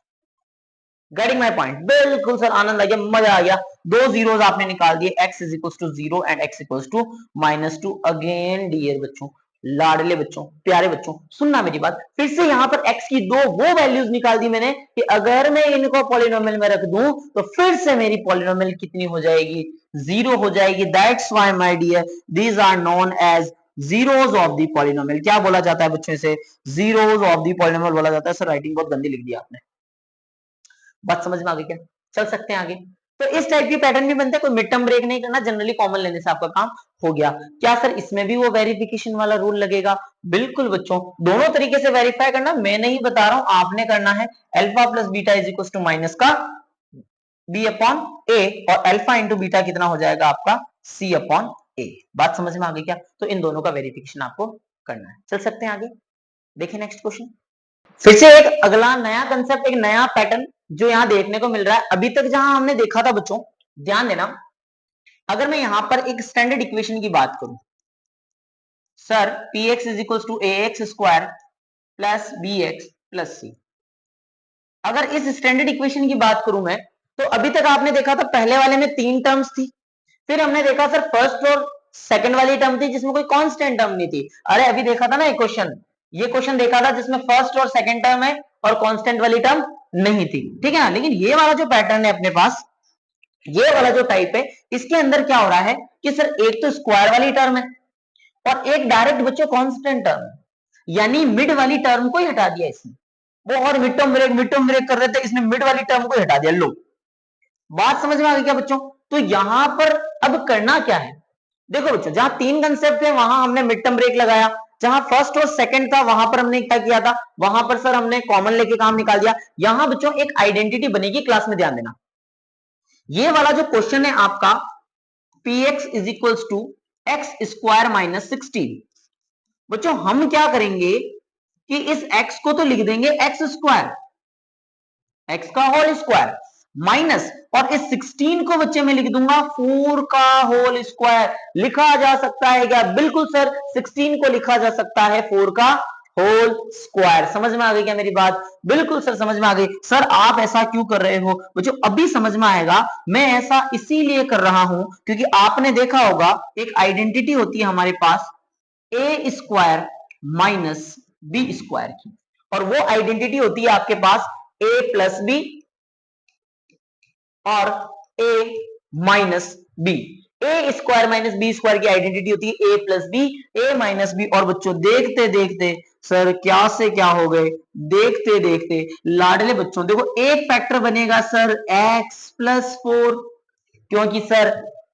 Getting my point? बिल्कुल सर, आनंद आ गया, मजा आ गया। 2 जीरोस आपने निकाल दिए, x is equals to 0 and x equals to -2। Again dear बच्चों, लाडले बच्चों, प्यारे बच्चों, सुनना मेरी बात। फिर से यहाँ पर x की दो वो वैल्यूज निकाल दी मैंने, कि अगर मैं इनको पॉलिनोमियल में रख दूं तो फिर से मेरी पॉलिनोमियल कितनी हो जाएगी? 0 हो जाएगी। That's why my dear, these are known as zeros of the polynomial. क्या बोला जाता है बच्चों से? जीरोस ऑफ द पॉलिनोमियल बोला जाता है। सर राइटिंग बहुत गंदी लिख दी आपने। बात समझ में आ गई क्या? चल सकते हैं आगे। तो इस टाइप की पैटर्न भी बनते हैं, कोई मिड टर्म ब्रेक नहीं करना, जनरली कॉमन लेने से आपका काम हो गया। क्या सर इसमें भी वो वेरिफिकेशन वाला रूल लगेगा? बिल्कुल बच्चों, दोनों तरीके से वेरीफाई करना, मैं नहीं बता रहा हूं, आपने करना है। Alpha plus beta is equal to minus का बी अपॉन ए, और अल्फा इंटू बीटा कितना हो जाएगा आपका? C upon a. बात समझ में आ गई क्या? तो इन दोनों का वेरिफिकेशन आपको करना है। चल सकते हैं आगे। देखिए नेक्स्ट क्वेश्चन, फिर से एक अगला नया कंसेप्ट, एक नया पैटर्न जो यहां देखने को मिल रहा है। अभी तक जहां हमने देखा था बच्चों, ध्यान देना, अगर मैं यहां पर एक स्टैंडर्ड इक्वेशन की बात करूं, sir p x is equal to a x square plus b x plus c, अगर इस स्टैंडर्ड इक्वेशन की बात करूं मैं, तो अभी तक आपने देखा था पहले वाले में 3 टर्म्स थी, फिर हमने देखा सर फर्स्ट और सेकंड वाली टर्म थी जिसमें कोई कांस्टेंट टर्म नहीं थी। अरे अभी देखा था ना ये क्वेश्चन देखा था जिसमें फर्स्ट और सेकंड टर्म है और कांस्टेंट वाली टर्म नहीं थी, ठीक है ना। लेकिन ये वाला जो पैटर्न है अपने पास, ये वाला जो टाइप है, इसके अंदर क्या हो रहा है कि सर एक तो स्क्वायर वाली टर्म है और एक डायरेक्ट बच्चों कांस्टेंट टर्म है, यानी मिड वाली टर्म को ही हटा दिया इसने। वो और मिड टर्म ब्रेक कर रहे थे, इसने मिड वाली टर्म को हटा दिया। लो बात समझ में आ गई क्या बच्चों? तो यहां पर अब करना क्या है, देखो बच्चों, जहां 3 कंसेप्ट है वहां हमने मिड टर्म ब्रेक लगाया, जहां फर्स्ट और सेकंड था वहां पर हमने क्या किया था, वहां पर सर हमने कॉमन लेके काम निकाल दिया। यहां बच्चों एक आइडेंटिटी बनेगी, क्लास में ध्यान देना। ये वाला जो क्वेश्चन है आपका P x is equals to x square minus 16, बच्चों हम क्या करेंगे कि इस x को तो लिख देंगे एक्स स्क्वायर, एक्स का होल स्क्वायर माइनस, और इस 16 को बच्चे में लिख दूंगा 4 का होल स्क्वायर। लिखा जा सकता है क्या? बिल्कुल सर, 16 को लिखा जा सकता है 4 का होल स्क्वायर। समझ में आ गई क्या मेरी बात? बिल्कुल सर समझ में आ गई। सर आप ऐसा क्यों कर रहे हो बच्चों? अभी समझ में आएगा। मैं ऐसा इसीलिए कर रहा हूं क्योंकि आपने देखा होगा एक आइडेंटिटी होती है हमारे पास ए स्क्वायर माइनस बी स्क्वायर की, और वो आइडेंटिटी होती है आपके पास ए प्लस बी और ए माइनस बी। ए स्क्वायर माइनस बी स्क्वायर की आइडेंटिटी होती है ए plus b, a minus B. और बच्चों देखते देखते सर क्या से क्या हो गए, देखते देखते लाडले बच्चों देखो एक फैक्टर बनेगा सर एक्स प्लस 4, क्योंकि सर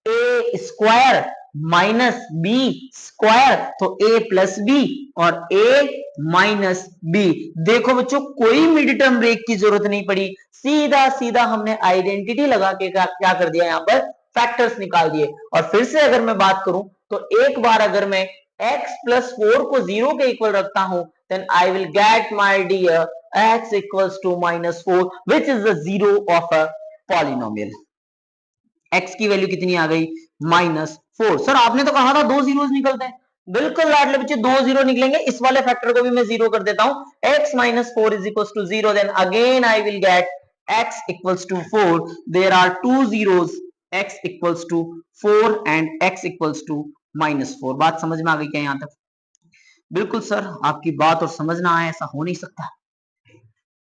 ए स्क्वायर माइनस बी स्क्वायर, तो ए प्लस बी और ए माइनस बी। देखो बच्चों कोई मिड टर्म ब्रेक की जरूरत नहीं पड़ी, सीधा सीधा हमने आइडेंटिटी लगा के क्या कर दिया, यहां पर फैक्टर्स निकाल दिए। और फिर से अगर मैं बात करूं तो एक बार अगर मैं x प्लस 4 को 0 के इक्वल रखता हूं, then I will get my dear x equals to minus 4 which is the zero of a polynomial। x की वैल्यू कितनी आ गई? -4। सर आपने तो कहा था 2 जीरोस निकलते हैं, बिल्कुल लाडले बच्चे 2 जीरो निकलेंगे। इस वाले फैक्टर को भी मैं जीरो कर देता हूं। x minus 4 is equals to 0, then again I will get x equals to 4। there are 2 zeros, x equals to 4 and x equals to -4। बात समझ में आ गई क्या यहां तक? बिल्कुल सर, आपकी बात और समझ ना आए ऐसा हो नहीं सकता।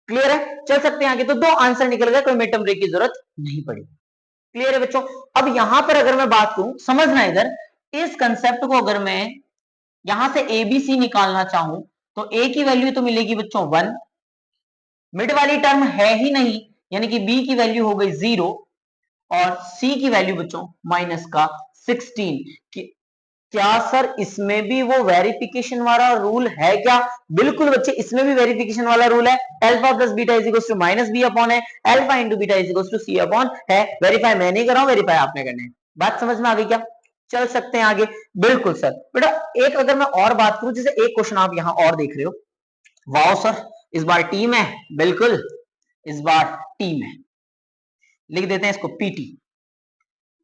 क्लियर है? चल सकते हैं आगे। तो 2 आंसर निकल गए, कोई मिड टर्म ब्रेक की जरूरत नहीं पड़ी। क्लियर है बच्चों? अब यहां पर अगर मैं बात करूं, समझना इधर, इस कंसेप्ट को अगर मैं यहां से ए बी सी निकालना चाहूं तो ए की वैल्यू तो मिलेगी बच्चों 1, मिड वाली टर्म है ही नहीं, यानी कि बी की वैल्यू हो गई 0 और सी की वैल्यू बच्चों माइनस का 16। क्या सर इसमें भी वो वेरिफिकेशन वाला रूल है क्या? बिल्कुल बच्चे, इसमें भी वेरिफिकेशन वाला रूल है। Alpha plus beta is equals to minus b upon है, alpha into beta is equals to c upon है। वेरीफाई मैं नहीं कर रहा हूं, वेरीफाई आपने करना है। बात समझ में आ गई क्या? चल सकते हैं आगे। बिल्कुल सर। बेटा एक अगर मैं और बात करूं, जैसे एक क्वेश्चन आप यहां और देख रहे हो, वाओ सर इस बार टीम है, बिल्कुल इस बार टीम है। लिख देते हैं इसको पीटी,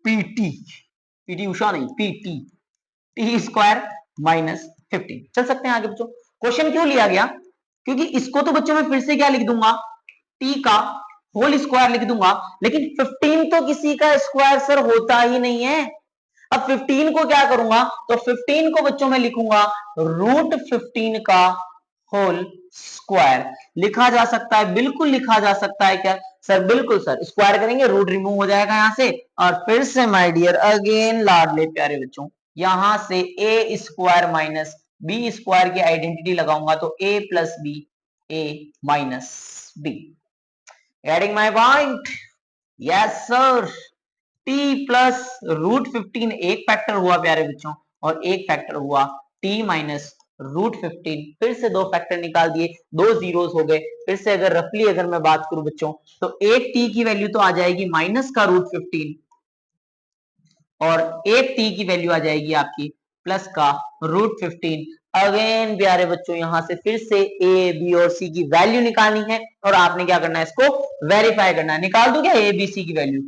पीटी, पीटी उषा नहीं, पीटी, टी स्क्वायर माइनस 15। चल सकते हैं आगे बच्चों। क्वेश्चन क्यों लिया गया? क्योंकि इसको तो बच्चों मैं फिर से क्या लिख दूंगा, टी का होल स्क्वायर लिख दूंगा, लेकिन 15 तो किसी का स्क्वायर सर होता ही नहीं है। अब 15 को क्या करूंगा, तो 15 को बच्चों में लिखूंगा रूट 15 का होल स्क्वायर। लिखा जा सकता है, बिल्कुल लिखा जा सकता है क्या सर? बिल्कुल सर, स्क्वायर करेंगे रूट रिमूव हो जाएगा यहां से, और फिर से माय डियर अगेन लाडले प्यारे बच्चों, यहां से a square minus b square की आइडेंटिटी लगाऊंगा तो a plus b, a minus b. Adding my point, yes sir. T plus root 15 एक फैक्टर हुआ प्यारे बच्चों, और एक फैक्टर हुआ टी माइनस रूट 15। फिर से 2 फैक्टर निकाल दिए, 2 जीरोस हो गए। फिर से अगर रफली अगर मैं बात करूं बच्चों, तो एक टी की वैल्यू तो आ जाएगी माइनस का रूट 15 और एक टी की वैल्यू आ जाएगी आपकी प्लस का रूट 15। अगेन प्यारे बच्चों यहां से फिर से ए बी और सी की वैल्यू निकालनी है और आपने क्या करना है, इसको वेरीफाई करना है। निकाल दो क्या ए बी सी की वैल्यू,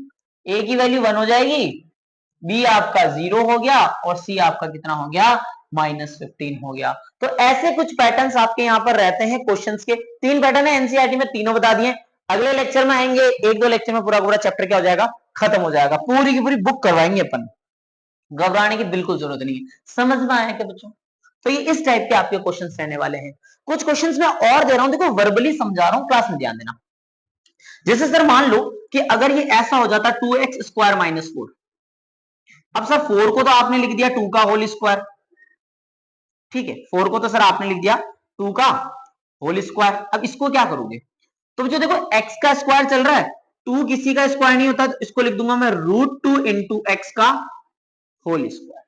ए की वैल्यू 1 हो जाएगी, बी आपका 0 हो गया और सी आपका कितना हो गया, -15 हो गया। तो ऐसे कुछ पैटर्न्स आपके यहाँ पर रहते हैं क्वेश्चंस के। 3 पैटर्न है एनसीईआरटी में, तीनों बता दिए। अगले लेक्चर में आएंगे, 1-2 लेक्चर में पूरा पूरा चैप्टर क्या हो जाएगा, खत्म हो जाएगा, पूरी की पूरी बुक करवाएंगे अपन। घबराने की बिल्कुल जरूरत नहीं है। समझ में आया क्या बच्चों? तो ये इस टाइप के आपके क्वेश्चंस रहने वाले हैं। कुछ क्वेश्चंस मैं और दे रहा हूं, देखो वर्बली समझा रहा हूं, क्लास में ध्यान देना। जैसे सर मान लो कि अगर ये ऐसा हो जाता 2x² - 4। अब सर 4 को तो आपने लिख दिया 2 का होल स्क्वायर, ठीक है, 4 को तो सर आपने लिख दिया 2 का होल स्क्वायर। अब इसको क्या करोगे, तो जो देखो x का स्क्वायर चल रहा है, 2 किसी का स्क्वायर नहीं होता, तो इसको लिख दूंगा मैं √2 × x का होल स्क्वायर।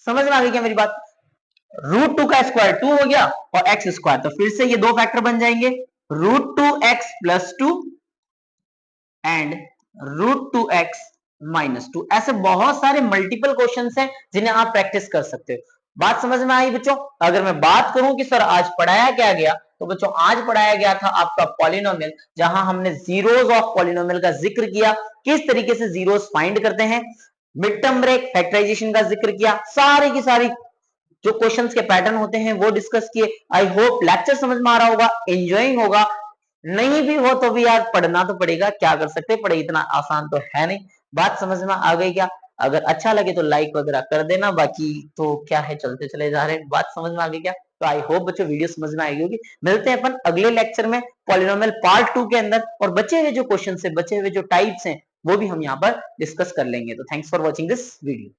समझ में आ गई क्या मेरी बात? √2 का स्क्वायर 2 हो गया और x स्क्वायर, तो फिर से ये दो फैक्टर बन जाएंगे, √2x + 2 एंड √2x - 2। ऐसे बहुत सारे मल्टीपल क्वेश्चंस हैं जिन्हें आप प्रैक्टिस कर सकते हो। बात समझ में आई बच्चों? अगर मैं बात करूं कि सर आज पढ़ाया क्या गया, तो बच्चों आज पढ़ाया गया था आपका पॉलिनोमियल, जहां हमने जीरोस ऑफ पॉलिनोमियल का जिक्र किया, किस तरीके से जीरोस फाइंड करते हैं, मिड टर्म ब्रेक, फैक्टराइजेशन का जिक्र किया, सारी की सारी जो क्वेश्चंस के पैटर्न होते हैं वो डिस्कस किए। आई होप लेक्चर समझ में आ रहा होगा, एंजॉइंग होगा। नहीं भी हो तो भी यार पढ़ना तो पड़ेगा, क्या कर सकते हैं, पढ़े इतना आसान तो है नहीं। बात समझ में आ गई क्या? अगर अच्छा लगे तो लाइक वगैरह कर देना, बाकी तो क्या है, चलते चले जा रहे हैं। बात समझ में आ गई क्या? तो आई होप बच्चों वीडियो समझ में आएगी होगी। मिलते हैं अपन अगले लेक्चर में पॉलिनोमियल पार्ट 2 के अंदर, और बचे हुए जो क्वेश्चन है, बचे हुए जो टाइप्स हैं, वो भी हम यहाँ पर डिस्कस कर लेंगे। तो thanks for watching this video.